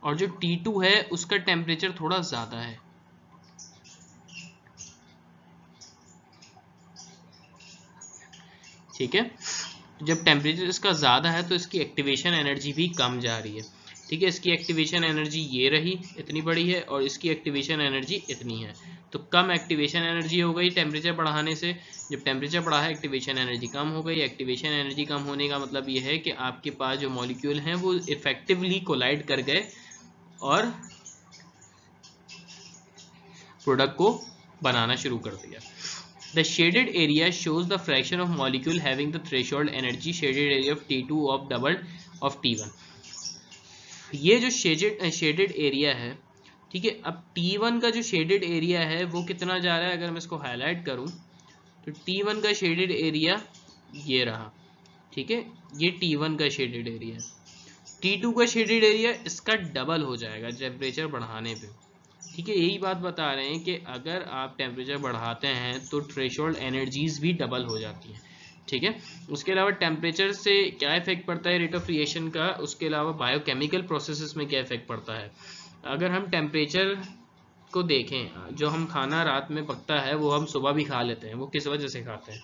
और जो T2 है उसका टेम्परेचर थोड़ा ज़्यादा है। ठीक है, जब टेम्परेचर इसका ज़्यादा है तो इसकी एक्टिवेशन एनर्जी भी कम जा रही है। ठीक है, इसकी एक्टिवेशन एनर्जी ये रही, इतनी बड़ी है, और इसकी एक्टिवेशन एनर्जी इतनी है। तो कम एक्टिवेशन एनर्जी हो गई टेम्परेचर बढ़ाने से। जब टेम्परेचर बढ़ा है एक्टिवेशन एनर्जी कम हो गई। एक्टिवेशन एनर्जी कम होने का मतलब ये है कि आपके पास जो मॉलिक्यूल हैं वो इफेक्टिवली कोलाइड कर गए और प्रोडक्ट को बनाना शुरू कर दिया। The shaded area shows the fraction of molecule having the threshold energy shaded area of T2 of double of T1। ये जो शेडेड एरिया है, ठीक है, अब T1 का जो शेडेड एरिया है वो कितना जा रहा है, अगर मैं इसको हाईलाइट करूं तो T1 का शेडेड एरिया ये रहा। ठीक है, ये T1 का शेडेड एरिया है। T2 का शेडेड एरिया इसका डबल हो जाएगा टेम्परेचर बढ़ाने पे। ठीक है, यही बात बता रहे हैं कि अगर आप टेम्परेचर बढ़ाते हैं तो थ्रेशोल्ड एनर्जीज भी डबल हो जाती हैं। ठीक है, उसके अलावा टेम्परेचर से क्या इफेक्ट पड़ता है रेट ऑफ रिएक्शन का, उसके अलावा बायोकेमिकल प्रोसेसेस में क्या इफेक्ट पड़ता है। अगर हम टेम्परेचर को देखें, जो हम खाना रात में पकता है वो हम सुबह भी खा लेते हैं, वो किस वजह से खाते हैं,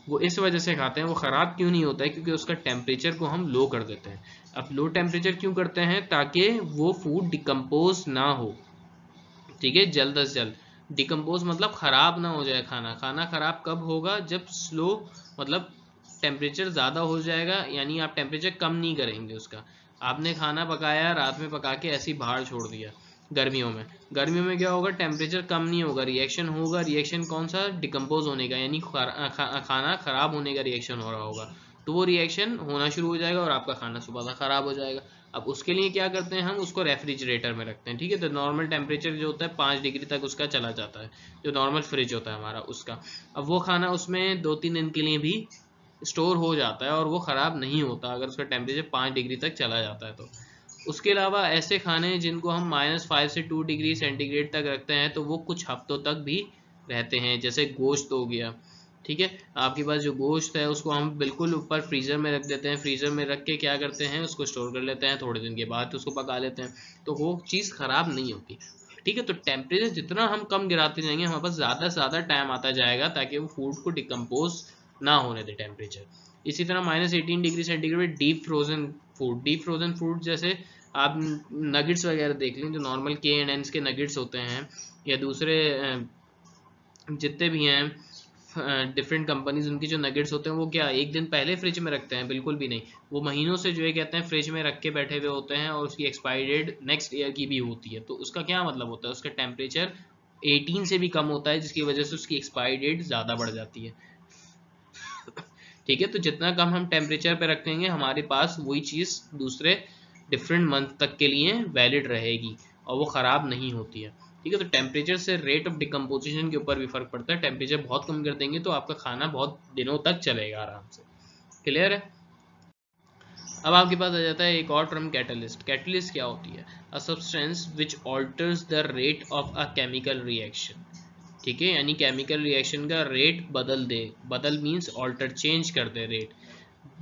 वो इस वजह से खाते हैं, वो ख़राब क्यों नहीं होता है, क्योंकि उसका टेम्परेचर को हम लो कर देते हैं। अब लो टेम्परेचर क्यों करते हैं, ताकि वो फूड डिकम्पोज ना हो। ठीक है, जल्द से जल्द डिकम्पोज मतलब ख़राब ना हो जाए खाना। खाना ख़राब कब होगा, जब स्लो मतलब टेम्परेचर ज़्यादा हो जाएगा, यानी आप टेम्परेचर कम नहीं करेंगे उसका। आपने खाना पकाया, रात में पका के ऐसे ही बाहर छोड़ दिया गर्मियों में क्या होगा, टेम्परेचर कम नहीं होगा, रिएक्शन होगा। रिएक्शन कौन सा, डिकम्पोज होने का, यानी खाना ख़राब होने का रिएक्शन हो रहा होगा। तो वो रिएक्शन होना शुरू हो जाएगा और आपका खाना सुबह का ख़राब हो जाएगा। अब उसके लिए क्या करते हैं, हम उसको रेफ्रिजरेटर में रखते हैं। ठीक है, तो नॉर्मल टेम्परेचर जो होता है 5 डिग्री तक उसका चला जाता है, जो नॉर्मल फ्रिज होता है हमारा उसका। अब वो खाना उसमें 2-3 दिन के लिए भी स्टोर हो जाता है और वो ख़राब नहीं होता अगर उसका टेम्परेचर 5 डिग्री तक चला जाता है तो। उसके अलावा ऐसे खाने जिनको हम -5 से 2 डिग्री सेंटीग्रेड तक रखते हैं तो वो कुछ हफ्तों तक भी रहते हैं, जैसे गोश्त हो गया। ठीक है, आपके पास जो गोश्त है उसको हम बिल्कुल ऊपर फ्रीज़र में रख देते हैं। फ्रीज़र में रख के क्या करते हैं, उसको स्टोर कर लेते हैं, थोड़े दिन के बाद उसको पका लेते हैं, तो वो चीज़ ख़राब नहीं होती। ठीक है, तो टेम्परेचर जितना हम कम गिराते जाएंगे हमारे पास ज़्यादा से ज़्यादा टाइम आता जाएगा ताकि वो फूड को डिकम्पोज ना होने दे टेम्परेचर। इसी तरह -18 degree centigrade deep frozen food जैसे आप नगेट्स वगैरह देख लें, जो नॉर्मल K&N's के नगेट्स होते हैं या दूसरे जितने भी हैं डिफरेंट कंपनीज, उनकी जो नगेट्स होते हैं वो क्या एक दिन पहले फ्रिज में रखते हैं, बिल्कुल भी नहीं। वो महीनों से जो है कहते हैं फ्रिज में रख के बैठे हुए होते हैं और उसकी एक्सपायरी डेट नेक्स्ट ईयर की भी होती है। तो उसका क्या मतलब होता है, उसका टेम्परेचर 18 से भी कम होता है, जिसकी वजह से उसकी एक्सपायरी डेट ज़्यादा बढ़ जाती है। ठीक है, तो जितना कम हम टेम्परेचर पे रखेंगे हमारे पास वही चीज़ दूसरे डिफरेंट मंथ तक के लिए वैलिड रहेगी और वो ख़राब नहीं होती है। ठीक है, तो टेम्परेचर से रेट ऑफ डिकम्पोजिशन के ऊपर भी फ़र्क पड़ता है। टेम्परेचर बहुत कम कर देंगे तो आपका खाना बहुत दिनों तक चलेगा आराम से। क्लियर है। अब आपके पास आ जाता है एक और टर्म, कैटलिस्ट। कैटलिस्ट क्या होती है, a substance which alters the rate of a chemical reaction. ठीक है, यानी केमिकल रिएक्शन का रेट बदल दे, बदल मीन्स ऑल्टर, चेंज कर दे rate,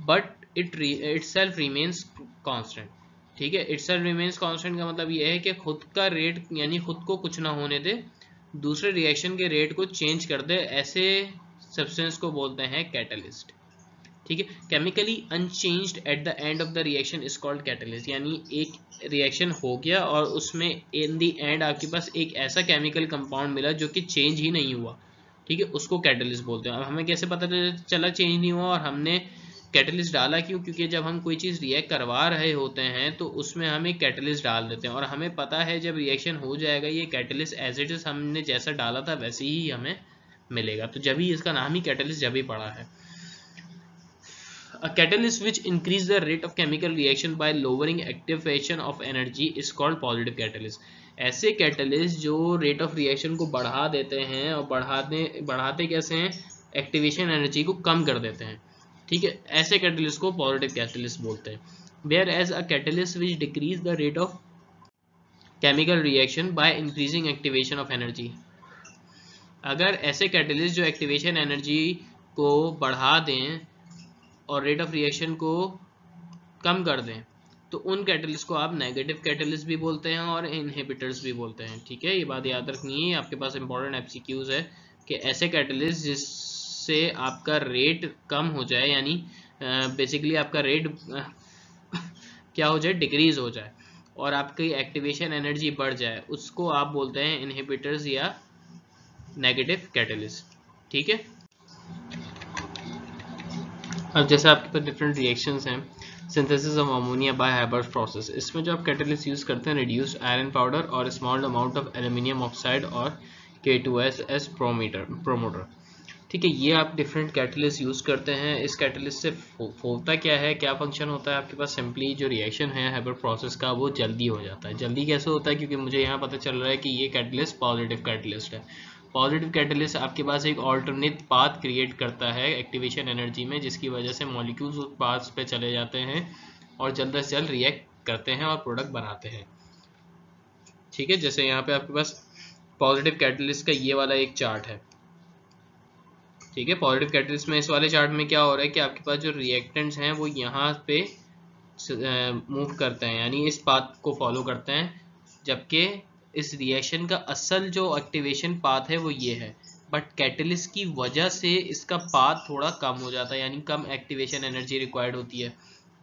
but itself remains constant. ठीक है, इट सेल्फ रिमेन्स कांस्टेंट का मतलब ये है कि खुद का रेट यानी खुद को कुछ ना होने दे, दूसरे रिएक्शन के रेट को चेंज कर दे, ऐसे सब्सटेंस को बोलते हैं कैटलिस्ट। ठीक है, chemically unchanged at the end of the reaction is called catalyst, यानी एक रिएक्शन हो गया और उसमें इन द एंड आपके पास एक ऐसा केमिकल कंपाउंड मिला जो कि चेंज ही नहीं हुआ। ठीक है, उसको कैटलिस्ट बोलते हैं। अब हमें कैसे पता चला चेंज नहीं हुआ और हमने कैटलिस्ट डाला क्यों, क्योंकि जब हम कोई चीज़ रिएक्ट करवा रहे होते हैं तो उसमें हम एक कैटलिस्ट डाल देते हैं और हमें पता है जब रिएक्शन हो जाएगा ये कैटलिस्ट एज इट इज हमने जैसा डाला था वैसे ही हमें मिलेगा। तो जब ही इसका नाम ही कैटलिस्ट जब ही पड़ा है। A catalyst which increase the rate of chemical reaction by lowering activation of energy is called positive catalyst। ऐसे कैटलिस्ट जो रेट ऑफ रिएक्शन को बढ़ा देते हैं और बढ़ाते कैसे हैं, एक्टिवेशन एनर्जी को कम कर देते हैं। ठीक है, ऐसे कैटलिस्ट को पॉजिटिव कैटलिस्ट बोलते हैं। Whereas a catalyst which decrease the rate of chemical reaction by increasing activation of energy. अगर ऐसे कैटलिस्ट जो एक्टिवेशन एनर्जी को बढ़ा दें और रेट ऑफ रिएक्शन को कम कर दें तो उन कैटलिस्ट को आप नेगेटिव कैटलिस्ट भी बोलते हैं और इनहिबिटर्स भी बोलते हैं। ठीक है, ये बात याद रखनी है, आपके पास इंपॉर्टेंट एमसीक्यूज है कि ऐसे कैटलिस्ट जिससे आपका रेट कम हो जाए, यानी बेसिकली आपका रेट क्या हो जाए, डिक्रीज हो जाए और आपकी एक्टिवेशन एनर्जी बढ़ जाए, उसको आप बोलते हैं इनहिबिटर्स या नेगेटिव कैटलिस्ट। ठीक है, अब जैसे आपके पास डिफरेंट रिएक्शंस हैं, synthesis of ammonia bye Haber's process, इसमें जो आप कैटलिस्ट यूज करते हैं रिड्यूस्ड आयरन पाउडर और small amount of aluminium oxide और K2S एस प्रोमोटर। ठीक है, ये आप डिफरेंट कैटलिस्ट यूज करते हैं। इस कैटलिस्ट से होता क्या है, क्या फंक्शन होता है आपके पास, सिंपली जो रिएक्शन है हैबर प्रोसेस का वो जल्दी हो जाता है। जल्दी कैसे होता है, क्योंकि मुझे यहाँ पता चल रहा है कि ये कैटलिस्ट पॉजिटिव कैटलिस्ट है। पॉजिटिव कैटलिस्ट आपके पास एक ऑल्टरनेट पाथ क्रिएट करता है एक्टिवेशन एनर्जी में, जिसकी वजह से मॉलिक्यूल्स उस पाथ पे चले जाते हैं और जल्द से जल्द रिएक्ट करते हैं और प्रोडक्ट बनाते हैं। ठीक है, जैसे यहाँ पे आपके पास पॉजिटिव कैटलिस्ट का ये वाला एक चार्ट है। ठीक है, पॉजिटिव कैटलिस्ट में इस वाले चार्ट में क्या हो रहा है कि आपके पास जो रिएक्टेंट्स हैं वो यहाँ पे मूव करते हैं, यानी इस पाथ को फॉलो करते हैं, जबकि इस रिएक्शन का असल जो एक्टिवेशन पाथ है वो ये है, बट कैटलिस्ट की वजह से इसका पाथ थोड़ा कम हो जाता है, यानी कम एक्टिवेशन एनर्जी रिक्वायर्ड होती है।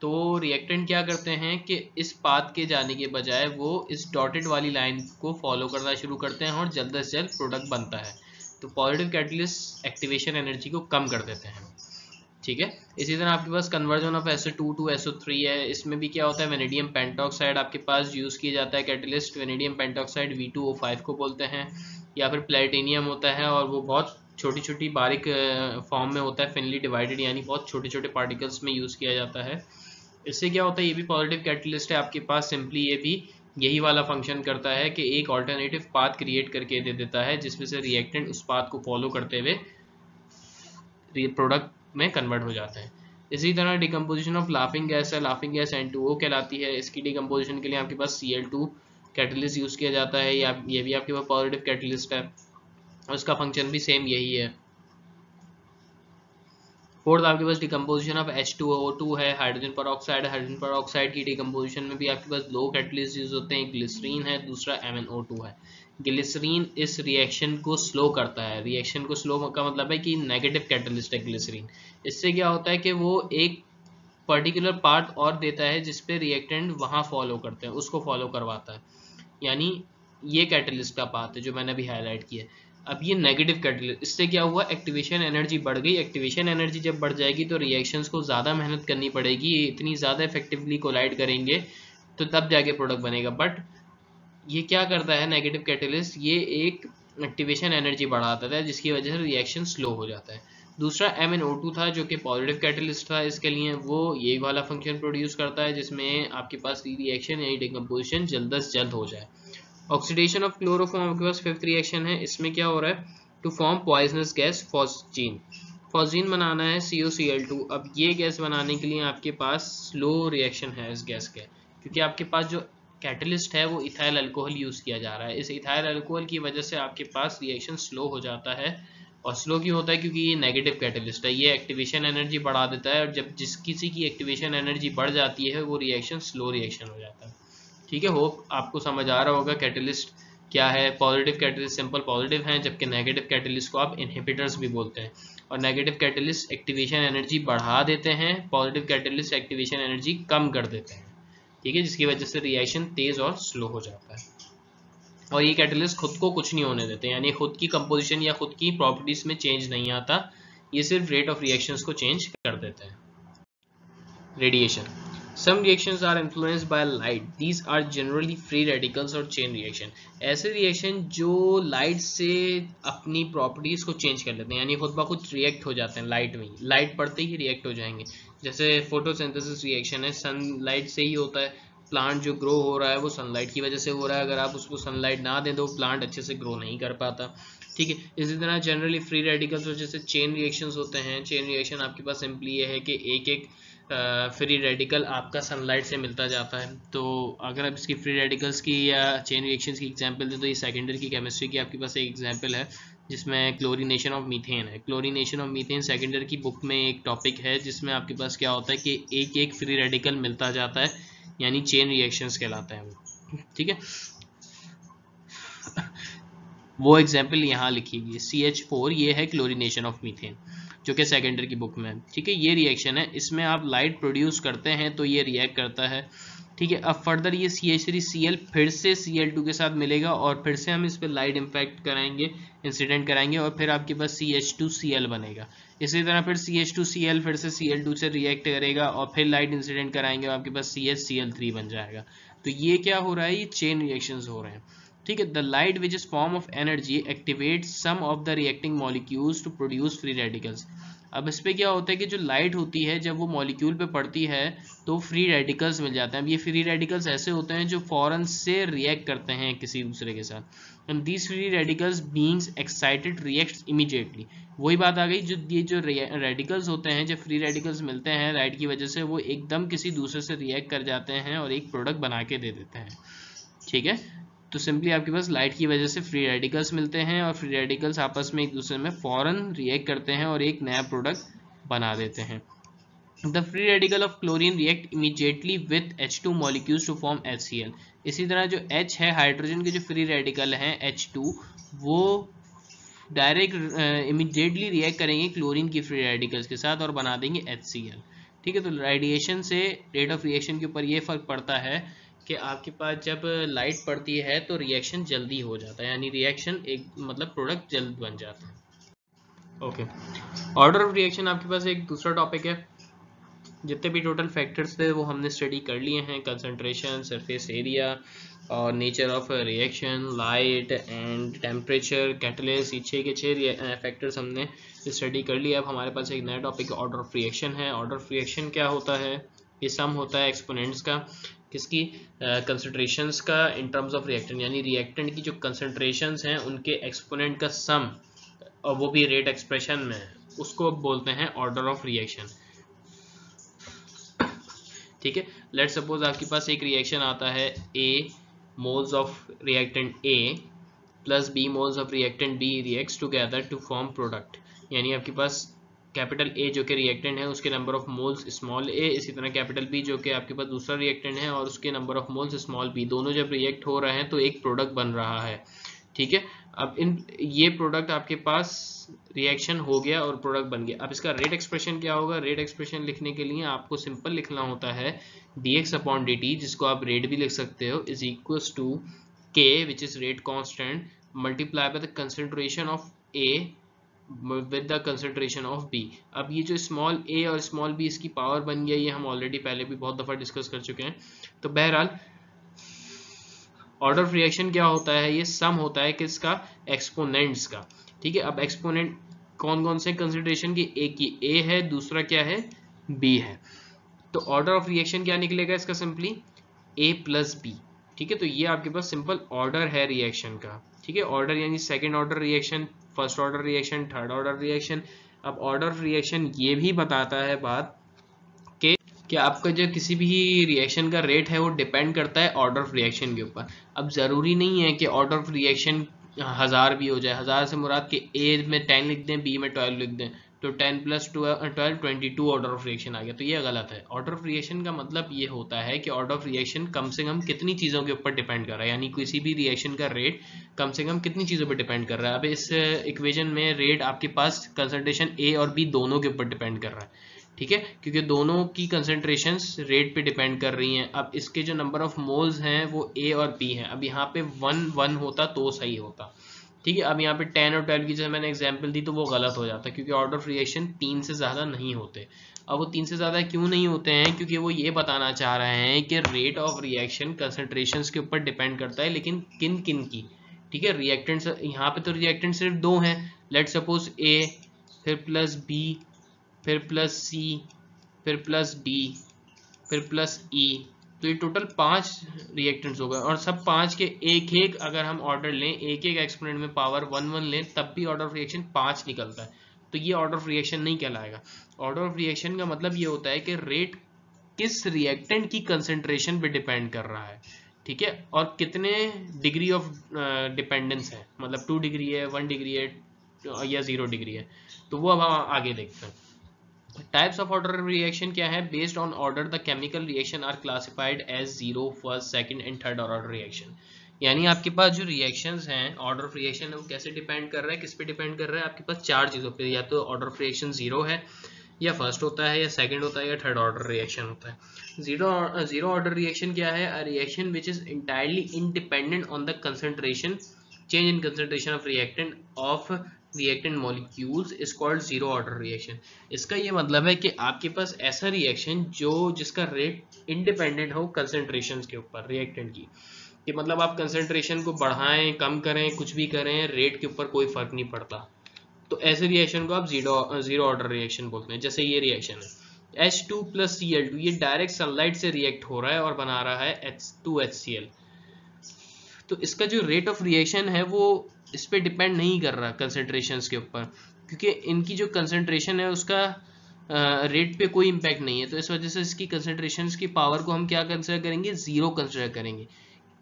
तो रिएक्टेंट क्या करते हैं कि इस पाथ के जाने के बजाय वो इस डॉटेड वाली लाइन को फॉलो करना शुरू करते हैं और जल्द से जल्द प्रोडक्ट बनता है। तो पॉजिटिव कैटलिस्ट एक्टिवेशन एनर्जी को कम कर देते हैं। ठीक है, इसी तरह आपके पास conversion of SO2 to SO3 है। इसमें भी क्या होता है, वेनेडियम पेंटॉक्साइड आपके पास यूज किया जाता है कैटलिस्ट। वेनेडियम पेंटॉक्साइड V2O5 को बोलते हैं, या फिर प्लेटिनियम होता है और वो बहुत छोटी छोटी बारीक फॉर्म में होता है, फिनली डिवाइडेड, यानी बहुत छोटे छोटे पार्टिकल्स में यूज किया जाता है। इससे क्या होता है, ये भी पॉजिटिव कैटलिस्ट है आपके पास। सिंपली ये भी यही वाला फंक्शन करता है कि एक ऑल्टरनेटिव पाथ क्रिएट करके दे देता है, जिसमें से रिएक्टेंट उस पाथ को फॉलो करते हुए प्रोडक्ट में कन्वर्ट हो जाते हैं। इसी तरह डिकम्पोजिशन ऑफ लाफिंग गैस है, लाफिंग गैस N2O कहलाती है। इसकी डिकम्पोजिशन के लिए आपके पास Cl2 कैटलिस्ट यूज किया जाता है, या ये भी आपके पास पॉजिटिव कैटलिस्ट है और इसका फंक्शन भी सेम यही है। फोर्थ आपके पास डिकम्पोजिशन ऑफ H2O2 है, हाइड्रोजन परऑक्साइड। हाइड्रोजन परऑक्साइड की डिकम्पोजिशन में भी आपके पास दो कैटलिस्ट यूज होते हैं, ग्लिसरीन है, दूसरा MnO2 है। ग्लिसरीन इस रिएक्शन को स्लो करता है। रिएक्शन को स्लो का मतलब है कि नेगेटिव कैटलिस्ट है ग्लिसरीन। इससे क्या होता है कि वो एक पर्टिकुलर पार्ट और देता है जिसपे रिएक्टेंट वहां फॉलो करते हैं, उसको फॉलो करवाता है, यानी ये कैटलिस्ट का पाथ है जो मैंने अभी हाईलाइट किया है। अब ये नेगेटिव कैटलिस्ट, इससे क्या हुआ, एक्टिवेशन एनर्जी बढ़ गई। एक्टिवेशन एनर्जी जब बढ़ जाएगी तो रिएक्शंस को ज़्यादा मेहनत करनी पड़ेगी, इतनी ज़्यादा इफेक्टिवली कोलाइड करेंगे तो तब जाके प्रोडक्ट बनेगा। बट ये क्या करता है नेगेटिव कैटलिस्ट, ये एक एक्टिवेशन एनर्जी बढ़ाता है जिसकी वजह से रिएक्शन स्लो हो जाता है। दूसरा MnO2 था जो कि पॉजिटिव कैटलिस्ट था इसके लिए, वो ये वाला फंक्शन प्रोड्यूस करता है जिसमें आपके पास रिएक्शन यानी डिकम्पोजिशन जल्द से जल्द हो जाए। ऑक्सीडेशन ऑफ क्लोरोफॉर्म आपके पास फिफ्थ रिएक्शन है। इसमें क्या हो रहा है, to form poisonous gas phosgene. Phosgene बनाना है COCl2। अब ये गैस बनाने के लिए आपके पास स्लो रिएक्शन है इस गैस के, क्योंकि आपके पास जो कैटलिस्ट है वो इथाइल अल्कोहल यूज किया जा रहा है। इस इथाइल अल्कोहल की वजह से आपके पास रिएक्शन स्लो हो जाता है। और स्लो क्यों होता है, क्योंकि ये नेगेटिव कैटलिस्ट है, ये एक्टिवेशन एनर्जी बढ़ा देता है, और जब किसी की एक्टिवेशन एनर्जी बढ़ जाती है वो रिएक्शन स्लो रिएक्शन हो जाता है। ठीक है, होप आपको समझ आ रहा होगा कैटलिस्ट क्या है। पॉजिटिव कैटलिस्ट सिंपल पॉजिटिव हैं, जबकि नेगेटिव कैटलिस्ट को आप इनहिबिटर्स भी बोलते हैं। और नेगेटिव कैटलिस्ट एक्टिवेशन एनर्जी बढ़ा देते हैं, पॉजिटिव कैटलिस्ट एक्टिवेशन एनर्जी कम कर देते हैं। ठीक है, जिसकी वजह से रिएक्शन तेज और स्लो हो जाता है। और ये कैटलिस्ट खुद को कुछ नहीं होने देते, यानी खुद की कंपोजिशन या खुद की प्रॉपर्टीज में चेंज नहीं आता, ये सिर्फ रेट ऑफ रिएक्शंस को चेंज कर देते हैं। Radiation, some reactions are influenced by light, these are generally free radicals और chain reaction। ऐसे रिएक्शन जो लाइट से अपनी प्रॉपर्टीज को चेंज कर लेते हैं, यानी खुद ब खुद रिएक्ट हो जाते हैं लाइट में, लाइट पड़ते ही रिएक्ट हो जाएंगे। जैसे फोटोसिंथेसिस रिएक्शन है, सनलाइट से ही होता है। प्लांट जो ग्रो हो रहा है वो सनलाइट की वजह से हो रहा है, अगर आप उसको सनलाइट ना दें तो प्लांट अच्छे से ग्रो नहीं कर पाता। ठीक है, इसी तरह जनरली फ्री रेडिकल्स जैसे चेन रिएक्शंस होते हैं। चेन रिएक्शन आपके पास सिंपली ये है कि एक एक फ्री रेडिकल आपका सनलाइट से मिलता जाता है। तो अगर आप इसकी फ्री रेडिकल्स की या चेन रिएक्शंस की एग्जांपल दें तो ये सेकेंडरी की केमिस्ट्री की आपके पास एक एग्जांपल है, जिसमें क्लोरीनेशन ऑफ मीथेन है। Chlorination of methane second year की बुक में एक टॉपिक है, जिसमें आपके पास क्या होता है कि एक एक फ्री रेडिकल मिलता जाता है, यानी चेन रिएक्शंस कहलाता है वो। ठीक है, वो एग्जाम्पल यहाँ लिखी हुई है CH4, ये है क्लोरीनेशन ऑफ मीथेन, जो कि सेकेंड ईयर की बुक में है। ठीक है, ये रिएक्शन है, इसमें आप लाइट प्रोड्यूस करते हैं तो ये रिएक्ट करता है। ठीक है, अब फर्दर ये CH3Cl फिर से Cl2 के साथ मिलेगा और फिर से हम इस पर लाइट इम्पैक्ट कराएंगे, इंसिडेंट कराएंगे, और फिर आपके पास CH2Cl बनेगा। इसी तरह फिर CH2Cl फिर से Cl2 से रिएक्ट करेगा और फिर लाइट इंसिडेंट कराएंगे और आपके पास CHCl3 बन जाएगा। तो ये क्या हो रहा है, ये चेन रिएक्शंस हो रहे हैं। ठीक है, the light which is form of energy activates some of the reacting molecules to produce free radicals. अब इस पे क्या होता है कि जो लाइट होती है जब वो मॉलिक्यूल पे पड़ती है तो फ्री रेडिकल्स मिल जाते हैं। अब ये फ्री रेडिकल्स ऐसे होते हैं जो फौरन से रिएक्ट करते हैं किसी दूसरे के साथ, and these free radicals beings excited reacts immediately. वही बात आ गई, जो ये जो रेडिकल्स होते हैं, जब फ्री रेडिकल्स मिलते हैं लाइट की वजह से, वो एकदम किसी दूसरे से रिएक्ट कर जाते हैं और एक प्रोडक्ट बना के दे देते हैं। ठीक है, तो सिंपली आपके पास लाइट की वजह से फ्री रेडिकल्स मिलते हैं और फ्री रेडिकल्स आपस में एक दूसरे में फौरन रिएक्ट करते हैं और एक नया प्रोडक्ट बना देते हैं। The free radical of chlorine react immediately with H2 molecules to form HCl। इसी तरह जो H है, हाइड्रोजन के जो फ्री रेडिकल हैं H2, वो डायरेक्ट इमीडिएटली रिएक्ट करेंगे क्लोरीन की फ्री रेडिकल्स के साथ और बना देंगे HCl। ठीक है, तो रेडिएशन से रेट ऑफ रिएक्शन के ऊपर ये फर्क पड़ता है कि आपके पास जब लाइट पड़ती है तो रिएक्शन जल्दी हो जाता है, यानी रिएक्शन एक मतलब प्रोडक्ट जल्द बन जाता है। ओके, ऑर्डर ऑफ रिएक्शन आपके पास एक दूसरा टॉपिक है। जितने भी टोटल फैक्टर्स थे वो हमने स्टडी कर लिए हैं, कंसंट्रेशन, सरफेस एरिया और nature of reaction, light and temperature, catalyst, ये 6 के 6 फैक्टर्स हमने स्टडी कर लिया। अब हमारे पास एक नया टॉपिक ऑर्डर ऑफ रिएक्शन है। ऑर्डर ऑफ रिएक्शन क्या होता है, ये सम होता है एक्सपोनेंट्स का, किसकी, कंसंट्रेशंस का इन टर्म्स ऑफ रिएक्टेंट, यानी रिएक्टेंट की जो कंसंट्रेशंस हैं उनके एक्सपोनेंट का सम, और वो भी रेट एक्सप्रेशन में, उसको बोलते हैं ऑर्डर ऑफ रिएक्शन। ठीक है, लेट सपोज आपके पास एक रिएक्शन आता है, A moles of reactant A plus B moles of reactant B reacts together to form product. यानी आपके पास कैपिटल A जो कि रिएक्टेंट है उसके number of moles small a, इसी तरह कैपिटल B जो कि आपके पास दूसरा रिएक्टेंट है और उसके number of moles small b, दोनों जब रिएक्ट हो रहे हैं तो एक प्रोडक्ट बन रहा है। ठीक है, अब ये प्रोडक्ट आपके पास रिएक्शन हो गया और प्रोडक्ट बन गया। अब इसका रेट एक्सप्रेशन क्या होगा, रेट एक्सप्रेशन लिखने के लिए आपको सिंपल लिखना होता है dx/dt, जिसको आप रेट भी लिख सकते हो, is equals to k which is rate constant multiply by the concentration of A with the concentration of B। अब ये जो स्मॉल a और स्मॉल b इसकी पावर बन गया, ये हम ऑलरेडी पहले भी बहुत दफा डिस्कस कर चुके हैं। तो बहरहाल ऑर्डर ऑफ रिएक्शन क्या होता है, ये सम होता है किसका, एक्सपोनेंट्स का। ठीक है, अब एक्सपोनेंट कौन कौन से कंसिडरेशन की, एक की A है, दूसरा क्या है, B है। तो ऑर्डर ऑफ रिएक्शन क्या निकलेगा इसका, सिंपली A प्लस B। ठीक है, तो ये आपके पास सिंपल ऑर्डर है रिएक्शन का। ठीक है, ऑर्डर यानी second order reaction, first order reaction, third order reaction. अब ऑर्डर ऑफ रिएक्शन ये भी बताता है बात कि आपका जो किसी भी रिएक्शन का रेट है वो डिपेंड करता है ऑर्डर ऑफ रिएक्शन के ऊपर। अब ज़रूरी नहीं है कि ऑर्डर ऑफ रिएक्शन 1000 भी हो जाए। 1000 से मुराद के ए में 10 लिख दें, बी में 12 लिख दें, तो 10 + 12 22 ऑर्डर ऑफ रिएक्शन आ गया, तो ये गलत है। ऑर्डर ऑफ रिएक्शन का मतलब ये होता है कि ऑर्डर ऑफ रिएक्शन कम से कम कितनी चीज़ों के ऊपर डिपेंड कर रहा है, यानी किसी भी रिएक्शन का रेट कम से कम कितनी चीज़ों पर डिपेंड कर रहा है। अब इस इक्वेशन में रेट आपके पास कंसंट्रेशन ए और बी दोनों के ऊपर डिपेंड कर रहा है। ठीक है, क्योंकि दोनों की कंसंट्रेशंस रेट पे डिपेंड कर रही हैं। अब इसके जो नंबर ऑफ मोल्स हैं वो A और B हैं। अब यहाँ पे 1 1 होता तो सही होता। ठीक है, अब यहाँ पे 10 और 12 की जैसे मैंने एग्जांपल दी तो वो गलत हो जाता, क्योंकि ऑर्डर ऑफ रिएक्शन 3 से ज़्यादा नहीं होते। अब वो 3 से ज़्यादा क्यों नहीं होते हैं, क्योंकि वो ये बताना चाह रहे हैं कि रेट ऑफ रिएक्शन कंसंट्रेशंस के ऊपर डिपेंड करता है, लेकिन किन किन की। ठीक है, रिएक्टेंट्स यहाँ पे तो रिएक्टेंट सिर्फ 2 हैं, लेट सपोज A फिर प्लस B फिर प्लस C फिर प्लस D फिर प्लस E, तो ये टोटल 5 रिएक्टेंट्स हो गए और सब 5 के एक एक अगर हम ऑर्डर लें, एक एक एक्सपोनेंट में पावर 1 1 लें, तब भी ऑर्डर ऑफ रिएक्शन 5 निकलता है। तो ये ऑर्डर ऑफ रिएक्शन नहीं कहलाएगा। ऑर्डर ऑफ रिएक्शन का मतलब ये होता है कि रेट किस रिएक्टेंट की कंसेंट्रेशन पे डिपेंड कर रहा है। ठीक है, और कितने डिग्री ऑफ डिपेंडेंस है, मतलब 2 डिग्री है, 1 डिग्री है, या 0 डिग्री है। तो वो अब हम आगे देखते हैं। टाइप्स ऑफ ऑर्डर रिएक्शन क्या है? Based on order the chemical reaction are classified as 0, first, second and third order reaction. यानी आपके पास जो रिएक्शंस हैं, ऑर्डर ऑफ रिएक्शन है, वो कैसे डिपेंड कर रहा है, किस पे डिपेंड कर रहा है? आपके पास चार चीज़ों पे, या तो ऑर्डर ऑफ रिएक्शन 0 है, या फर्स्ट होता है, या सेकंड होता है, या थर्ड ऑर्डर रिएक्शन होता है। जीरो ऑर्डर रिएक्शन क्या है? A reaction which is entirely independent on the concentration change in concentration of reactant molecules is called zero order reaction। इसका ये मतलब है कि आपके पास ऐसा रिएक्शन जिसका रेट इंडिपेंडेंट हो कंसंट्रेशन के ऊपर रिएक्टेंट की, कि मतलब आप कंसंट्रेशन को बढ़ाएं, कम करें, कुछ भी करें, रेट के ऊपर कोई फर्क नहीं पड़ता। तो ऐसे रिएक्शन को आप जीरो ऑर्डर रिएक्शन बोलते हैं। जैसे ये रिएक्शन है H2 + Cl2, ये डायरेक्ट सनलाइट से रिएक्ट हो रहा है और बना रहा है H2HCl। तो इसका जो रेट ऑफ रिएक्शन है वो इस पे डिपेंड नहीं कर रहा कंसंट्रेशंस के ऊपर, क्योंकि इनकी जो कंसंट्रेशन है उसका रेट पे कोई इम्पैक्ट नहीं है। तो इस वजह से इसकी कंसंट्रेशंस की पावर को हम क्या कंसिडर करेंगे? 0 कंसिडर करेंगे।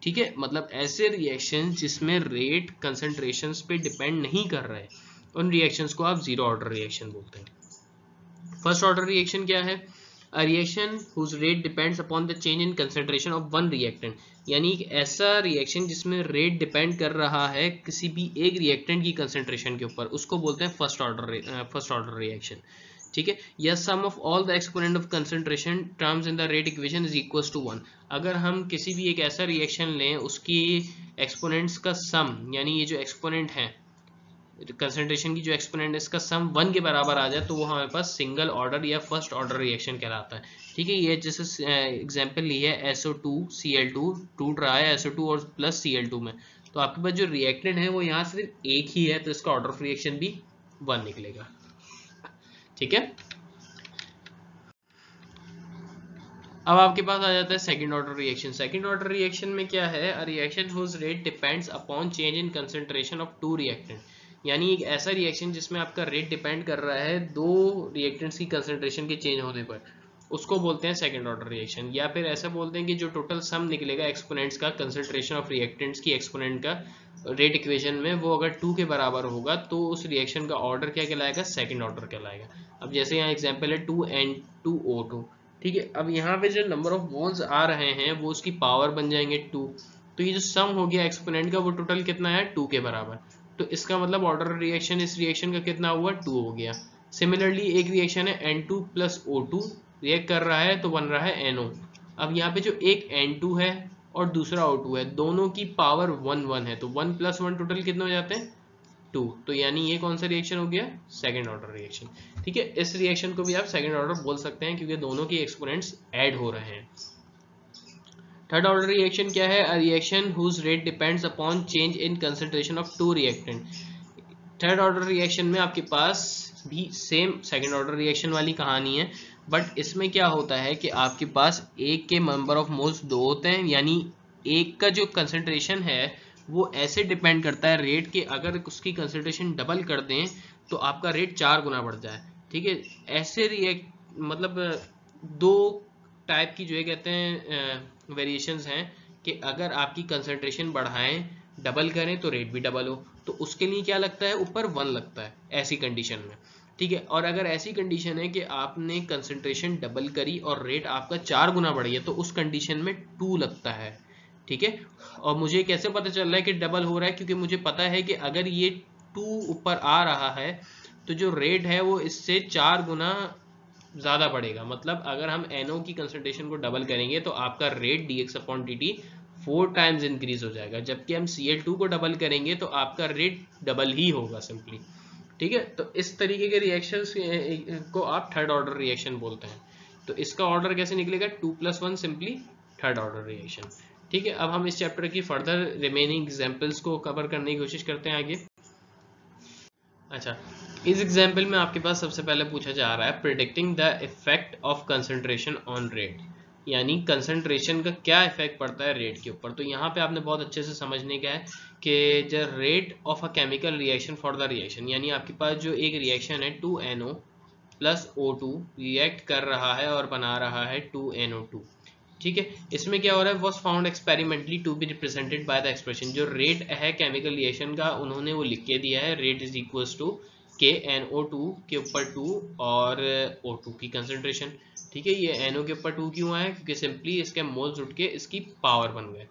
ठीक है, मतलब ऐसे रिएक्शन जिसमें रेट कंसंट्रेशंस पे डिपेंड नहीं कर रहा है, उन रिएक्शंस को आप जीरो ऑर्डर रिएक्शन बोलते हैं। फर्स्ट ऑर्डर रिएक्शन क्या है? A reaction whose rate depends upon the change in concentration of one reactant, यानी एक ऐसा रिएक्शन जिसमें रेट डिपेंड कर रहा है किसी भी एक रिएक्टेंट की कंसेंट्रेशन के ऊपर, उसको बोलते हैं फर्स्ट ऑर्डर रिएक्शन। ठीक है, या sum of all the exponent of concentration terms in the rate equation is equal to 1। अगर हम किसी भी एक ऐसा रिएक्शन लें, उसकी एक्सपोनेंट्स का सम, यानी ये जो एक्सपोनेंट है कंसंट्रेशन की, जो एक्सपोनेंट है, इसका सम 1 के बराबर आ जाए, तो वो हमारे पास सिंगल ऑर्डर या फर्स्ट ऑर्डर रिएक्शन कहलाता है। ठीक है, ये जैसे एग्जांपल ली है SO2 Cl2 टूट रहा है SO2 और प्लस Cl2 में, तो आपके पास जो रिएक्टेंट है वो यहाँ सिर्फ एक ही है, तो इसका ऑर्डर ऑफ रिएक्शन भी 1 निकलेगा। ठीक है, अब आपके पास आ जाता है second order reaction. Second order reaction में क्या है? A reaction whose rate depends upon change in concentration of two reactant, यानी एक ऐसा रिएक्शन जिसमें आपका रेट डिपेंड कर रहा है दो रिएक्टेंट्स की कंसंट्रेशन के चेंज होने पर, उसको बोलते हैं सेकंड ऑर्डर रिएक्शन। या फिर ऐसा बोलते हैं कि जो टोटल सम निकलेगा एक्सपोनेंट्स का, कंसंट्रेशन ऑफ रिएक्टेंट्स की एक्सपोनेंट का रेट इक्वेशन में, वो अगर 2 के बराबर होगा तो उस रिएक्शन का ऑर्डर क्या कहलाएगा? सेकंड ऑर्डर कहलाएगा। अब जैसे यहाँ एग्जांपल है 2N2O2। ठीक है, अब यहाँ पे जो नंबर ऑफ मोल्स आ रहे हैं वो उसकी पावर बन जाएंगे 2, तो ये जो सम हो गया एक्सपोनेंट का वो टोटल कितना है? 2 के बराबर। तो इसका मतलब ऑर्डर रिएक्शन इस रिएक्शन का कितना हुआ? 2 हो गया। सिमिलरली एक रिएक्शन है N2 + O2 रिएक्ट कर रहा है तो बन रहा है NO। अब यहाँ पे जो एक N2 है और दूसरा O2 है, दोनों की पावर 1 है, तो 1 + 1 टोटल कितने हो जाते हैं? 2। तो यानी ये कौन सा रिएक्शन हो गया? Second order reaction. ठीक है, इस रिएक्शन को भी आप सेकंड ऑर्डर बोल सकते हैं क्योंकि दोनों की एक्सपोनेंट्स ऐड हो रहे हैं। थर्ड ऑर्डर रिएक्शन क्या है? A reaction whose rate depends upon change in concentration of two reactant. Third order reaction में आपके पास भी सेम सेकंड ऑर्डर रिएक्शन वाली कहानी है, बट इसमें क्या होता है कि आपके पास एक के नंबर ऑफ मोल्स 2 होते हैं, यानी एक का जो कंसंट्रेशन है वो ऐसे डिपेंड करता है रेट के, अगर उसकी कंसंट्रेशन डबल कर दें तो आपका रेट 4 गुना बढ़ जाए। ठीक है, ऐसे रिएक्ट मतलब दो टाइप की जो है कहते हैं वेरिएशंस हैं कि अगर आपकी कंसंट्रेशन बढ़ाएं, डबल करें तो रेट भी डबल हो, तो उसके लिए क्या लगता है? ऊपर 1 लगता है ऐसी कंडीशन में। ठीक है, और अगर ऐसी कंडीशन है कि आपने कंसंट्रेशन डबल करी और रेट आपका 4 गुना बढ़ गया, तो उस कंडीशन में 2 लगता है। ठीक है, और मुझे कैसे पता चल रहा है कि डबल हो रहा है? क्योंकि मुझे पता है कि अगर ये 2 ऊपर आ रहा है तो जो रेट है वो इससे 4 गुना ज़्यादा बढ़ेगा। मतलब अगर हम NO की कंसंट्रेशन को डबल करेंगे तो आपका रेट dx/dt 4 टाइम्स इंक्रीज हो जाएगा, जबकि हम Cl2 को डबल करेंगे तो आपका रेट डबल ही होगा सिंपली। ठीक है, तो इस तरीके के रिएक्शंस को आप थर्ड ऑर्डर रिएक्शन बोलते हैं। तो इसका ऑर्डर कैसे निकलेगा? 2 + 1 सिंपली थर्ड ऑर्डर रिएक्शन। ठीक है, अब हम इस चैप्टर की फर्दर रिमेनिंग एग्जांपल्स को कवर करने की कोशिश करते हैं आगे। अच्छा, इस एग्जांपल में आपके पास सबसे पहले पूछा जा रहा है predicting the effect of concentration on rate, यानी कंसंट्रेशन का क्या इफेक्ट पड़ता है रेट के ऊपर। तो यहाँ पे आपने बहुत अच्छे से समझने का है कि the rate of a chemical reaction for the reaction, यानी आपके पास जो एक रिएक्शन है 2NO + O2 रिएक्ट कर रहा है और बना रहा है 2NO2। ठीक है। इसमें क्या हो रहा है, was found experimentally to be represented by the expression, जो रेट है केमिकल रिएक्शन का उन्होंने वो लिख के दिया है, rate is equals to KNO2 के ऊपर 2 और O2 की कंसंट्रेशन। ठीक है, ये NO के ऊपर 2 क्यों आया, क्योंकि सिंपली इसके मोल्स उठ के इसकी पावर बन गए।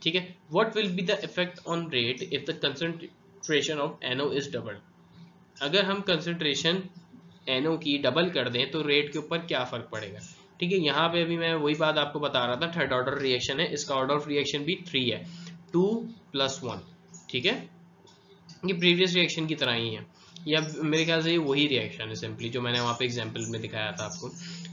ठीक है, what will be the effect on rate if the concentration of NO is double, अगर हम कंसंट्रेशन NO की डबल कर दें तो रेट के ऊपर क्या फर्क पड़ेगा। ठीक है, यहाँ पे अभी मैं वही बात आपको बता रहा था, थर्ड ऑर्डर रिएक्शन है, इसका ऑर्डर ऑफ रिएक्शन भी 3 है, 2 + 1। ठीक है, ये प्रीवियस रिएक्शन की तरह ही है, या मेरे ख्याल से ये वही रिएक्शन है सिंपली जो मैंने वहाँ पे एग्जांपल में दिखाया था आपको।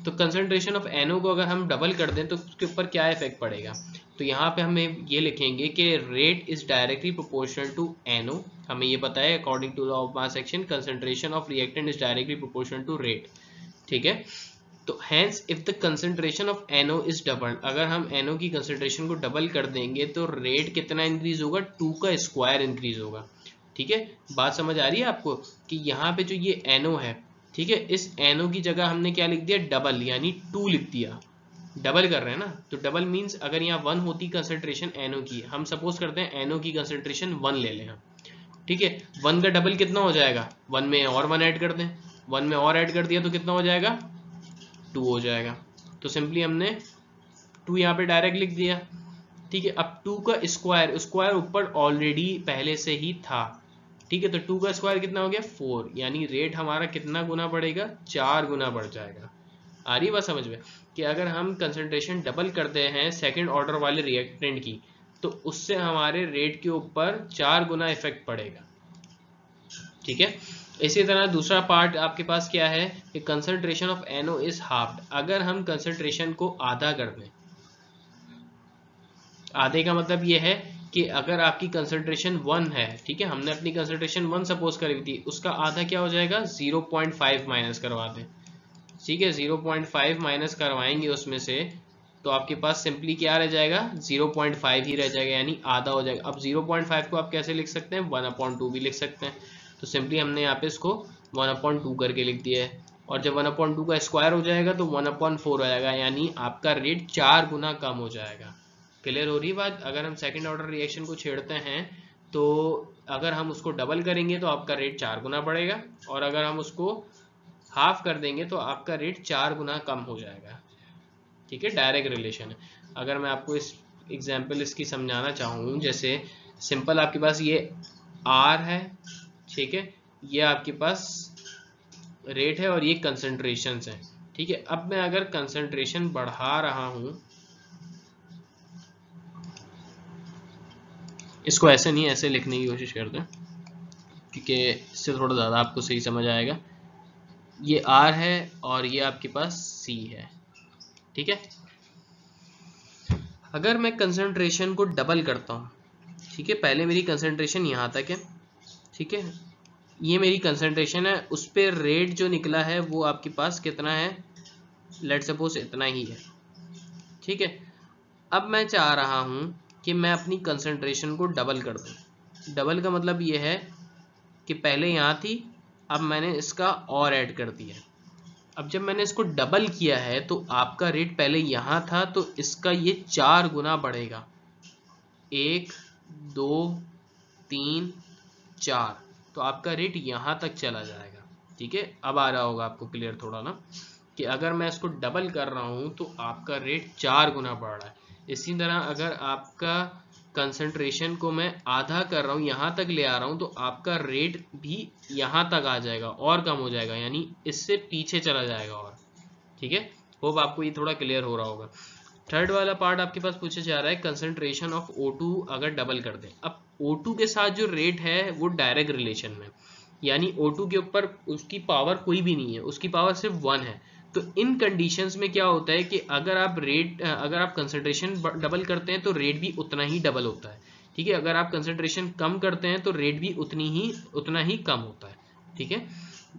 तो कंसंट्रेशन ऑफ NO को अगर हम डबल कर दें तो उसके ऊपर क्या इफेक्ट पड़ेगा, तो यहाँ पे हमें ये लिखेंगे कि rate is directly proportional to NO, हमें ये पता है according to law of mass action concentration of reactant is directly proportional to rate. ठीक है, तो hence if the concentration of NO is double, अगर हम NO की कंसंट्रेशन को डबल कर देंगे तो रेट कितना इंक्रीज होगा, 2 का स्क्वायर इंक्रीज होगा। ठीक है, बात समझ आ रही है आपको कि यहाँ पे जो ये NO है, ठीक है, इस NO की जगह हमने क्या लिख दिया, डबल, यानी 2 लिख दिया, डबल कर रहे हैं ना, तो डबल मीन्स अगर यहाँ 1 होती कंसंट्रेशन NO की, हम सपोज करते हैं NO की कंसंट्रेशन 1 ले लें हम। ठीक है, 1 का डबल कितना हो जाएगा, 1 में और 1 ऐड कर दें, 1 में और ऐड कर दिया तो कितना हो जाएगा, 2 हो जाएगा। तो सिंपली हमने 2 यहाँ पे डायरेक्ट लिख दिया। ठीक है, अब 2 का स्क्वायर, स्क्वायर ऊपर ऑलरेडी पहले से ही था। ठीक है, तो 2 का स्क्वायर कितना हो गया, 4, यानी रेट हमारा कितना गुना बढ़ेगा, 4 गुना बढ़ जाएगा। आ रही बात समझ में कि अगर हम कंसंट्रेशन डबल करते हैं सेकंड ऑर्डर वाले रिएक्टेंट की तो उससे हमारे रेट के ऊपर 4 गुना इफेक्ट पड़ेगा। ठीक है, इसी तरह दूसरा पार्ट आपके पास क्या है कि concentration of NO is halved, अगर हम कंसंट्रेशन को आधा कर दें, आधे का मतलब ये है कि अगर आपकी कंसंट्रेशन 1 है, ठीक है, हमने अपनी कंसंट्रेशन 1 सपोज करी थी, उसका आधा क्या हो जाएगा, 0.5 माइनस करवा दें। ठीक है, 0.5 माइनस करवाएंगे उसमें से तो आपके पास सिंपली क्या रह जाएगा, 0.5 ही रह जाएगा, यानी आधा हो जाएगा। अब 0.5 को आप कैसे लिख सकते हैं, 1/2 भी लिख सकते हैं, तो सिंपली हमने यहाँ पे इसको 1/2 करके लिख दिया है, और जब 1/2 का स्क्वायर हो जाएगा तो 1/4 हो जाएगा, यानी आपका रेट 4 गुना कम हो जाएगा। क्लियर हो रही बात, अगर हम सेकेंड ऑर्डर रिएक्शन को छेड़ते हैं तो अगर हम उसको डबल करेंगे तो आपका रेट 4 गुना बढ़ेगा, और अगर हम उसको हाफ कर देंगे तो आपका रेट 4 गुना कम हो जाएगा। ठीक है, डायरेक्ट रिलेशन है। अगर मैं आपको इस एग्जांपल इसकी समझाना चाहूँ, जैसे सिंपल आपके पास ये R है, ठीक है, ये आपके पास रेट है और ये कंसंट्रेशंस है। ठीक है, अब मैं अगर कंसंट्रेशन बढ़ा रहा हूँ, इसको ऐसे नहीं ऐसे लिखने की कोशिश करते हैं क्योंकि इससे थोड़ा ज़्यादा आपको सही समझ आएगा। ये R है और ये आपके पास C है। ठीक है, अगर मैं कंसंट्रेशन को डबल करता हूँ, ठीक है, पहले मेरी कंसंट्रेशन यहाँ तक है, ठीक है, ये मेरी कंसंट्रेशन है, उस पर रेट जो निकला है वो आपके पास कितना है, लेट्स सपोज इतना ही है। ठीक है, अब मैं चाह रहा हूँ कि मैं अपनी कंसंट्रेशन को डबल कर दूँ। डबल का मतलब ये है कि पहले यहाँ थी, अब मैंने इसका और ऐड कर दिया। अब जब मैंने इसको डबल किया है तो आपका रेट पहले यहाँ था तो इसका ये 4 गुना बढ़ेगा, 1 2 3 4, तो आपका रेट यहाँ तक चला जाएगा। ठीक है, अब आ रहा होगा आपको क्लियर थोड़ा ना कि अगर मैं इसको डबल कर रहा हूँ तो आपका रेट 4 गुना बढ़ रहा है। इसी तरह अगर आपका कंसंट्रेशन को मैं आधा कर रहा हूँ, यहाँ तक ले आ रहा हूँ, तो आपका रेट भी यहाँ तक आ जाएगा और कम हो जाएगा, यानी इससे पीछे चला जाएगा और। ठीक है, होप आपको ये थोड़ा क्लियर हो रहा होगा। थर्ड वाला पार्ट आपके पास पूछा जा रहा है कंसंट्रेशन ऑफ O2 अगर डबल कर दें। अब O2 के साथ जो रेट है वो डायरेक्ट रिलेशन में, यानी O2 के ऊपर उसकी पावर कोई भी नहीं है, उसकी पावर सिर्फ 1 है। तो इन कंडीशंस में क्या होता है कि अगर आप कंसंट्रेशन डबल करते हैं तो रेट भी उतना ही डबल होता है। ठीक है, अगर आप कंसंट्रेशन कम करते हैं तो रेट भी उतना ही कम होता है। ठीक है,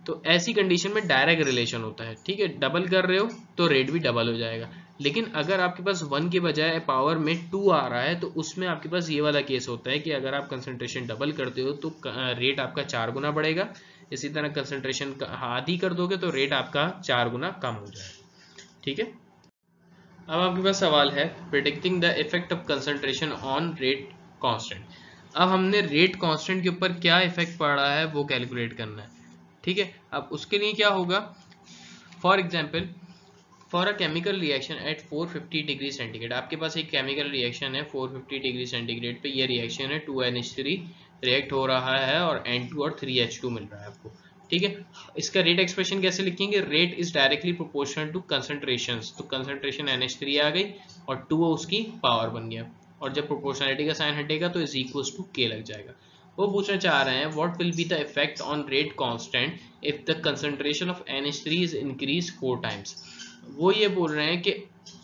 तो ऐसी कंडीशन में डायरेक्ट रिलेशन होता है। ठीक है, डबल कर रहे हो तो रेट भी डबल हो जाएगा, लेकिन अगर आपके पास 1 के बजाय पावर में 2 आ रहा है तो उसमें आपके पास ये वाला केस होता है कि अगर आप कंसंट्रेशन डबल करते हो तो रेट आपका 4 गुना बढ़ेगा। इसी तरह कंसंट्रेशन आधी कर दोगे तो रेट आपका 4 गुना कम हो जाएगा। ठीक है, अब आपके पास सवाल है predicting the effect of concentration on rate constant. अब हमने रेट कांस्टेंट के ऊपर क्या इफेक्ट पड़ा है वो कैलकुलेट करना है। ठीक है, अब उसके लिए क्या होगा, for example for a chemical reaction at 450 degree centigrade, आपके पास एक केमिकल रिएक्शन है 450 डिग्री सेंटीग्रेड पे, ये रिएक्शन है 2NH3 रिएक्ट हो रहा है और N2 और 3H2 मिल रहा है आपको। ठीक है, इसका रेट एक्सप्रेशन कैसे लिखेंगे, rate is directly proportional to concentrations, तो कंसंट्रेशन NH3 आ गई और 2 उसकी पावर बन गया, और जब प्रोपोर्शनलिटी का साइन हटेगा तो इज इक्वल्स टू K लग जाएगा। वो पूछना चाह रहे हैं what will be the effect on rate constant if the concentration of NH3 is increase 4 times. वो ये बोल रहे हैं कि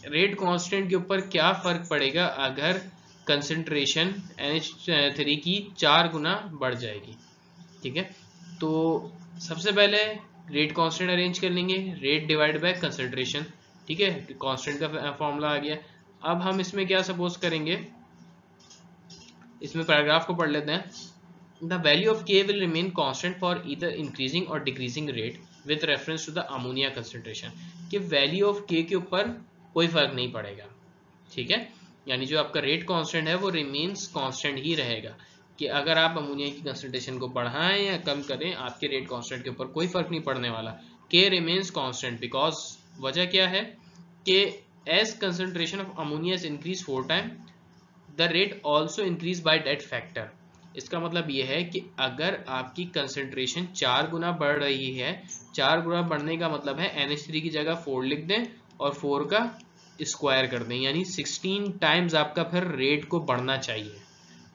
रेट कांस्टेंट के ऊपर क्या फर्क पड़ेगा अगर कंसंट्रेशन NH3 की 4 गुना बढ़ जाएगी। ठीक है, तो सबसे पहले रेट कांस्टेंट अरेंज कर लेंगे, रेट डिवाइड बाय कंसंट्रेशन। ठीक है, कांस्टेंट का फॉर्मूला आ गया। अब हम इसमें क्या सपोज करेंगे, इसमें पैराग्राफ को पढ़ लेते हैं। The value of K will remain constant for either increasing or decreasing rate with reference to the ammonia concentration, कि value of K के ऊपर कोई फर्क नहीं पड़ेगा। ठीक है, यानी जो आपका रेट कांस्टेंट है वो रिमेन्स कांस्टेंट ही रहेगा, कि अगर आप अमोनिया की कंसंट्रेशन को बढ़ाएं या कम करें आपके रेट कांस्टेंट के ऊपर कोई फर्क नहीं पड़ने वाला। K रिमेन्स कांस्टेंट बिकॉज वजह क्या है कि as concentration of ammonia is increase 4 time the rate also increase by that factor. इसका मतलब यह है कि अगर आपकी कंसंट्रेशन 4 गुना बढ़ रही है, 4 गुना बढ़ने का मतलब है NH3 की जगह 4 लिख दें और 4 का स्क्वायर कर दें, यानी 16 टाइम्स आपका फिर रेट को बढ़ना चाहिए।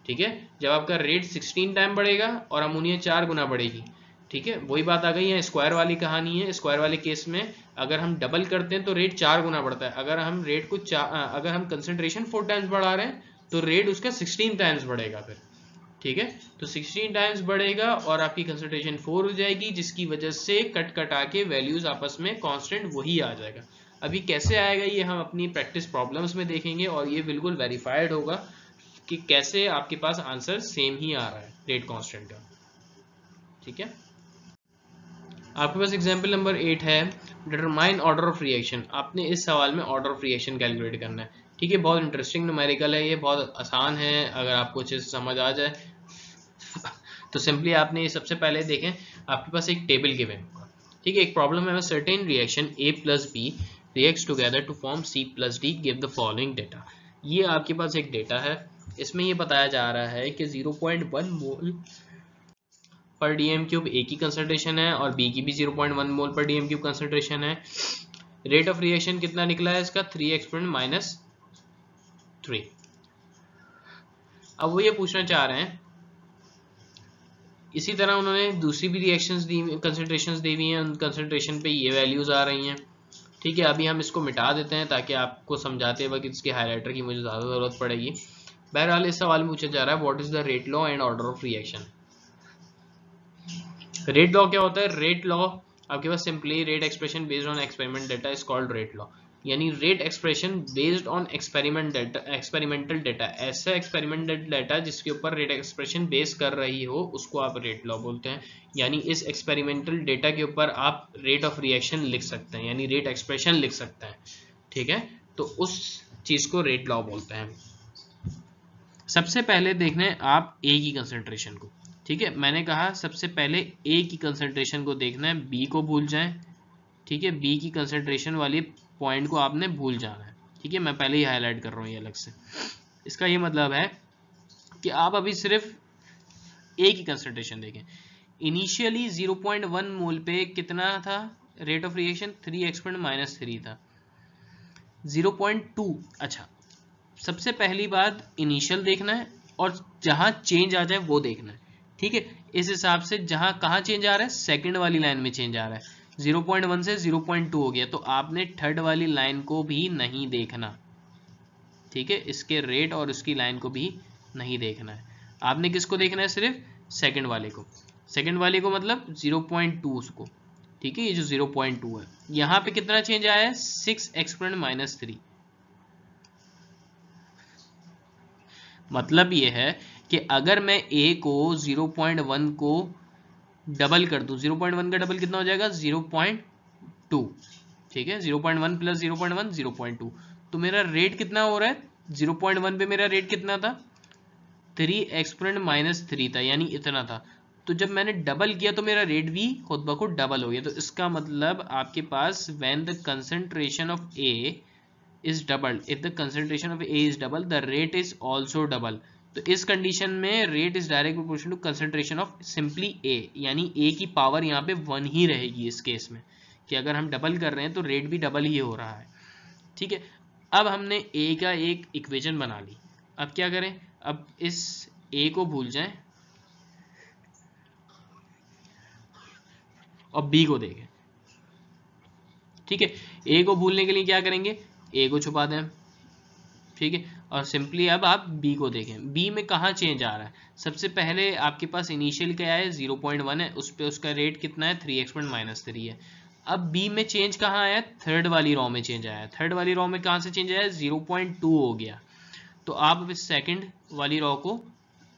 ठीक है, जब आपका रेट 16 टाइम बढ़ेगा और अमोनिया 4 गुना बढ़ेगी। ठीक है, वही बात आ गई है, स्क्वायर वाली कहानी है। स्क्वायर वाले केस में अगर हम डबल करते हैं तो रेट 4 गुना बढ़ता है, अगर हम रेट को अगर हम कंसंट्रेशन 4 टाइम्स बढ़ा रहे हैं तो रेट उसका 16 टाइम्स बढ़ेगा फिर। ठीक है, तो 16 टाइम्स बढ़ेगा और आपकी कंसंट्रेशन 4 हो जाएगी, जिसकी वजह से कट कटा के वैल्यूज आपस में कांस्टेंट वही आ जाएगा। अभी कैसे आएगा ये हम अपनी प्रैक्टिस प्रॉब्लम्स में देखेंगे और ये बिल्कुल वेरीफाइड होगा कि कैसे आपके पास आंसर सेम ही आ रहा है रेट कांस्टेंट का। ठीक है, आपके पास एग्जांपल नंबर 8 है डिटरमाइन ऑर्डर ऑफ रिएक्शन। आपने इस सवाल में ऑर्डर ऑफ रिएक्शन कैलकुलेट करना है। ठीक है, बहुत इंटरेस्टिंग न्यूमेरिकल है, ये बहुत आसान है अगर आपको अच्छे से समझ आ जाए तो सिंपली आपने सबसे पहले देखें, आपके पास एक टेबल गिवन होगा। ठीक है, एक प्रॉब्लम है, certain reaction A plus B reacts together to form C plus D, give the following data. ये आपके पास एक डेटा है, इसमें ये बताया जा रहा है कि 0.1 मोल पर डीएम क्यूब A की कंसंट्रेशन है और B की भी 0.1 मोल पर डीएम क्यूब कंसंट्रेशन है। रेट ऑफ रिएक्शन कितना निकला है इसका, 3 एक्सपोनेंट -3। अब वो ये पूछना चाह रहे हैं, इसी तरह उन्होंने दूसरी भी रिएक्शंस दी, कंसंट्रेशंस दी हुई हैं, उन कंसंट्रेशन पे ये वैल्यूज आ रही हैं। ठीक है, अभी हम इसको मिटा देते हैं ताकि आपको समझाते वक्त इसके हाइलाइटर की मुझे ज़्यादा ज़रूरत पड़ेगी। बहरहाल इस सवाल में पूछा जा रहा है what is the rate law and order of reaction. Rate law क्या होता है, रेट लॉ आपके पास simply rate expression based on experiment data is called rate law, यानी rate expression based on experimental data, ऐसा एक्सपेरिमेंटल डेटा जिसके ऊपर रेट एक्सप्रेशन बेस कर रही हो उसको आप रेट लॉ बोलते हैं। यानी इस एक्सपेरिमेंटल डेटा के ऊपर आप रेट ऑफ रिएक्शन लिख सकते हैं, यानी रेट एक्सप्रेशन लिख सकते हैं। ठीक है, तो उस चीज को रेट लॉ बोलते हैं। सबसे पहले देखना है आप ए की कंसंट्रेशन को। ठीक है, मैंने कहा सबसे पहले ए की कंसंट्रेशन को देखना है, बी को भूल जाएं। ठीक है, बी की कंसंट्रेशन वाली पॉइंट को आपने भूल जाना है। ठीक है, मैं पहले ही हाईलाइट कर रहा हूँ ये अलग से। इसका ये मतलब है कि आप अभी सिर्फ ए की कंसंट्रेशन देखें। इनिशियली 0.1 मोल पे कितना था रेट ऑफ रिएक्शन, 3 एक्सपोनेंट -3 था। 0.2, अच्छा सबसे पहली बात इनिशियल देखना है और जहां चेंज आ जाए वो देखना है। ठीक है, इस हिसाब से जहां कहां चेंज आ रहा है, सेकंड वाली लाइन में चेंज आ रहा है, 0.1 से 0.2 हो गया, तो आपने थर्ड वाली लाइन को भी नहीं देखना। ठीक है, इसके रेट और उसकी लाइन को भी नहीं देखना है, आपने किसको देखना है, सिर्फ सेकंड वाले को। सेकंड वाले को मतलब 0.2 उसको। ठीक है, ये जो 0.2 है यहाँ पे कितना चेंज आया है, 6 एक्सपोनेंट -3। मतलब ये है कि अगर मैं a को 0.1 को डबल कर दूं, 0.1 का डबल कितना हो जाएगा, 0.2। ठीक है, 0.1 प्लस 0.1 0.2, तो मेरा रेट कितना हो रहा है, 0.1 पे मेरा रेट कितना था, 3 एक्सपोनेंट माइनस 3 था, यानी इतना था। तो जब मैंने डबल किया तो मेरा रेट भी खुद ब खुद डबल हो गया। तो इसका मतलब आपके पास when the concentration of A is double, if the concentration of A is double the rate is also double. तो इस कंडीशन में rate is direct proportional to concentration of simply A, यानी ए की पावर यहाँ पे 1 ही रहेगी इस केस में, कि अगर हम डबल कर रहे हैं तो रेट भी डबल ही हो रहा है। ठीक है, अब हमने ए का एक इक्वेशन बना ली। अब क्या करें, अब इस ए को भूल जाएं और बी को देखें। ठीक है, ए को भूलने के लिए क्या करेंगे, ए को छुपा दें। ठीक है, और सिंपली अब आप बी को देखें, बी में कहाँ चेंज आ रहा है। सबसे पहले आपके पास इनिशियल क्या है, 0.1 है, उस पर उसका रेट कितना है, 3 एक्सपोनेंट माइनस 3 है। अब बी में चेंज कहाँ आया, थर्ड वाली रॉ में चेंज आया। थर्ड वाली रॉ में कहाँ से चेंज आया, 0.2 हो गया। तो आप इस सेकंड वाली रॉ को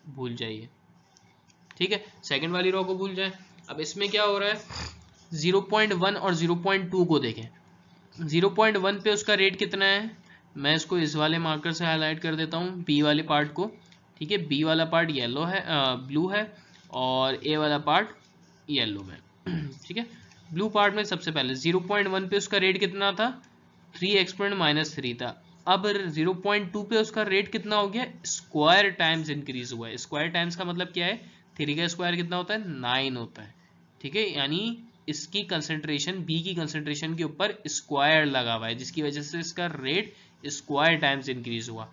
भूल जाइए। ठीक है, सेकंड वाली रॉ को भूल जाए। अब इसमें क्या हो रहा है, 0.1 और 0.2 को देखें। 0.1 पे उसका रेट कितना है, मैं इसको इस वाले मार्कर से हाईलाइट कर देता हूँ, बी वाले पार्ट को। ठीक है, बी वाला पार्ट येलो है, ब्लू है, और ए वाला पार्ट येलो में। ठीक है, ब्लू पार्ट में सबसे पहले 0.1 पे उसका रेट कितना था, 3 एक्सपोनेंट माइनस 3 था। अब 0.2 पे उसका रेट कितना हो गया, स्क्वायर टाइम्स इंक्रीज हुआ है। स्क्वायर टाइम्स का मतलब क्या है, 3 का स्क्वायर कितना होता है, 9 होता है। ठीक है, यानी इसकी कंसंट्रेशन, बी की कंसंट्रेशन के ऊपर स्क्वायर लगा हुआ है, जिसकी वजह से इसका रेट स्क्वायर टाइम्स इंक्रीज हुआ।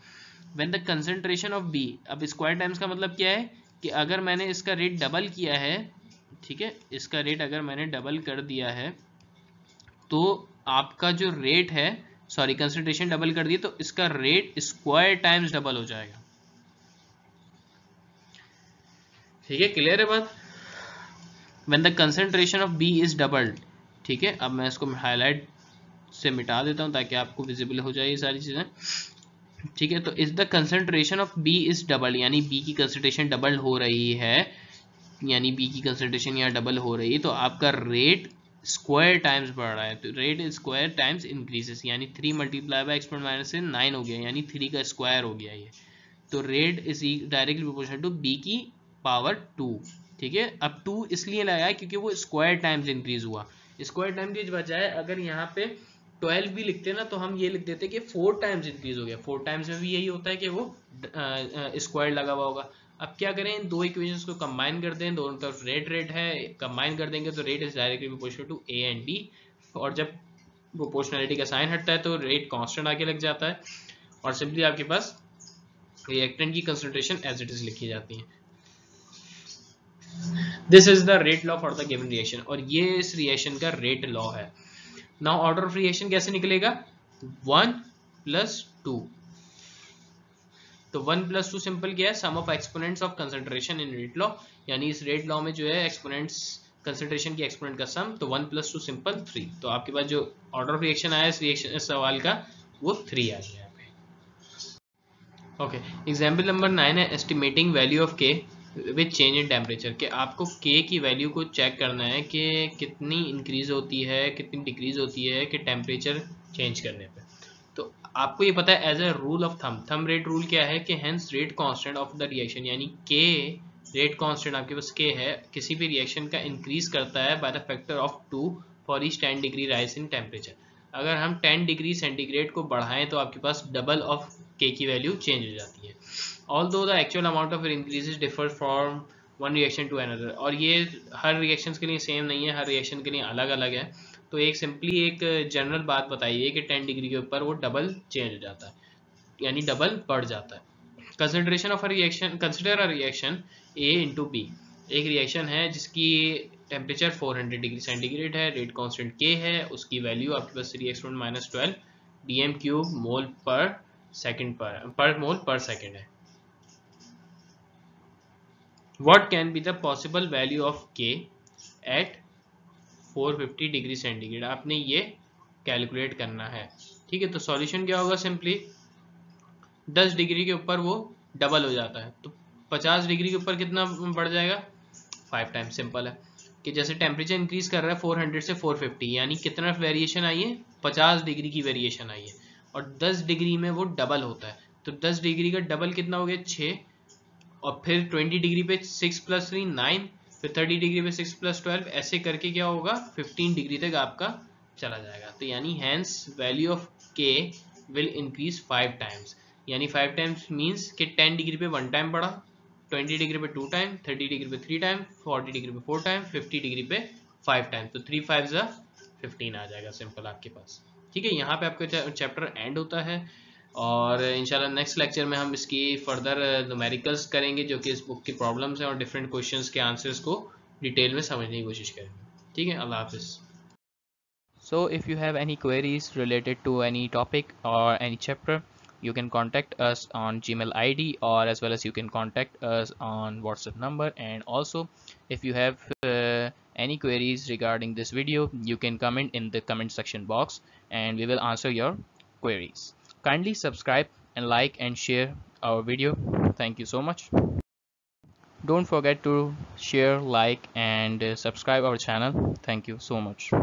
When the concentration of B, अब स्क्वायर टाइम्स का मतलब क्या है कि अगर मैंने इसका रेट डबल किया है, ठीक है, इसका रेट अगर मैंने डबल कर दिया है तो आपका जो रेट है, सॉरी कंसंट्रेशन डबल कर दी तो इसका रेट स्क्वायर टाइम्स डबल हो जाएगा। ठीक है, क्लियर है बात। When the concentration of B is doubled, ठीक है, अब मैं इसको हाईलाइट से मिटा देता हूं ताकि आपको विजिबल हो जाए ये सारी चीजें। ठीक है, तो is the concentration of B is double, यानी बी की कंसंट्रेशन डबल हो रही है, यानी बी की कंसंट्रेशन यहाँ डबल हो रही है, तो आपका रेट स्क्वायर टाइम्स बढ़ रहा है। तो रेट स्क्वायर टाइम्स इंक्रीजेस, यानी 3 मल्टीप्लाई बाय एक्सपोनेंट माइनस से 9 हो गया, यानी 3 का स्क्वायर हो गया ये। तो rate is directly proportional to B की पावर 2। ठीक है, अब 2 इसलिए लगाया क्योंकि वो स्क्वायर टाइम्स इंक्रीज हुआ। स्क्वायर टाइम्स की बजाय अगर यहाँ पे 12 भी लिखते ना तो हम ये लिख देते कि 4 टाइम्स इंक्रीज हो गया। 4 टाइम्स में भी यही होता है कि वो स्क्वायर लगा हुआ होगा। अब क्या करें, इन दो इक्वेशंस को कंबाइन कर दें, दोनों तरफ रेट है, कंबाइन कर देंगे तो rate is directly proportional to A and B. और जब प्रोपोर्शनलिटी का साइन हटता है तो रेट कांस्टेंट आके लग जाता है और सिंपली आपके पास रिएक्टेंट की कंसंट्रेशन एज इट इज लिखी जाती है। This is the rate law for the given reaction, और ये इस रिएक्शन का रेट लॉ है। नाउ ऑर्डर ऑफ रिएक्शन कैसे निकलेगा, 1 + 2। तो 1 + 2 सिंपल क्या है, sum of exponents of concentration in rate law, यानी इस रेट लॉ में जो है एक्सपोनेंट्स, कंसंट्रेशन की एक्सपोनेंट का सम। तो 1 + 2 सिंपल 3। तो आपके पास जो ऑर्डर ऑफ रिएक्शन आया इस रिएक्शन सवाल का वो 3 आ गया यहाँ पे। ओके, एग्जाम्पल नंबर 9 है एस्टिमेटिंग वैल्यू ऑफ के विद चेंज इन टेम्परेचर, कि आपको के की वैल्यू को चेक करना है कि कितनी इंक्रीज होती है, कितनी डिक्रीज होती है कि टेम्परेचर चेंज करने पे। तो आपको ये पता है as a rule of thumb rate rule क्या है कि hence rate constant of the reaction, यानी के रेट कांस्टेंट आपके पास के है, किसी भी रिएक्शन का इंक्रीज करता है by the factor of 2 for each 10 degree rise in temperature. अगर हम 10 डिग्री सेंटीग्रेड को बढ़ाएं तो आपके पास डबल ऑफ के की वैल्यू चेंज हो जाती है। Although the actual amount of increases differ from one reaction to another, और ये हर रिएक्शंस के लिए सेम नहीं है, हर रिएक्शन के लिए अलग अलग है। तो एक सिंपली एक जनरल बात बताइए कि 10 डिग्री के ऊपर वो डबल चेंज हो जाता है, यानी डबल बढ़ जाता है। Consideration of a reaction, consider a reaction A into B. एक रिएक्शन है जिसकी टेम्परेचर 400 डिग्री सेंटीग्रेड है, रेट कांस्टेंट के है, उसकी वैल्यू आपके पास 3 एक्सपोनेंट माइनस 12 dm³ मोल पर सेकेंड पर मोल पर सेकेंड है। What can be the possible value of K at 450 degree centigrade, आपने ये कैलकुलेट करना है। ठीक है, तो सॉल्यूशन क्या होगा, सिंपली 10 डिग्री के ऊपर वो डबल हो जाता है, तो 50 डिग्री के ऊपर कितना बढ़ जाएगा, 5 टाइम्स। सिंपल है कि जैसे टेम्परेचर इंक्रीज कर रहा है 400 से 450, यानी कितना वेरिएशन आई है, 50 डिग्री की वेरिएशन आई है। और 10 डिग्री में वो डबल होता है। तो 10 डिग्री का डबल कितना हो गया 6, और फिर 20 डिग्री पे 6 प्लस 3 9, फिर 30 डिग्री पे 6 प्लस 12, ऐसे करके क्या होगा 15 डिग्री तक आपका चला जाएगा। तो यानी हैंस वैल्यू ऑफ के विल इंक्रीज 5 टाइम्स, यानी 5 टाइम्स मीन्स कि 10 डिग्री पे 1 टाइम बढ़ा, 20 डिग्री पे 2 टाइम, 30 डिग्री पे 3 टाइम, 40 डिग्री पे 4 टाइम, 50 डिग्री पे 5 टाइम। तो 3 5 15 आ जाएगा सिंपल आपके पास। ठीक है, यहाँ पे आपका चैप्टर एंड होता है और इंशाल्लाह नेक्स्ट लेक्चर में हम इसकी फर्दर न्यूमेरिकल्स करेंगे जो कि इस बुक की प्रॉब्लम्स हैं और डिफरेंट क्वेश्चंस के आंसर्स को डिटेल में समझने की कोशिश करेंगे। ठीक है, अल्लाह हाफिज़। So if you have any queries related to any topic or any chapter, you can contact us on Gmail ID, or as well as you can contact us on WhatsApp number. And also, if you have any queries regarding this video, you can comment in the comment section box and we will answer your queries. Kindly subscribe and like and share our video. Thank you so much. Don't forget to share, like and subscribe our channel. Thank you so much.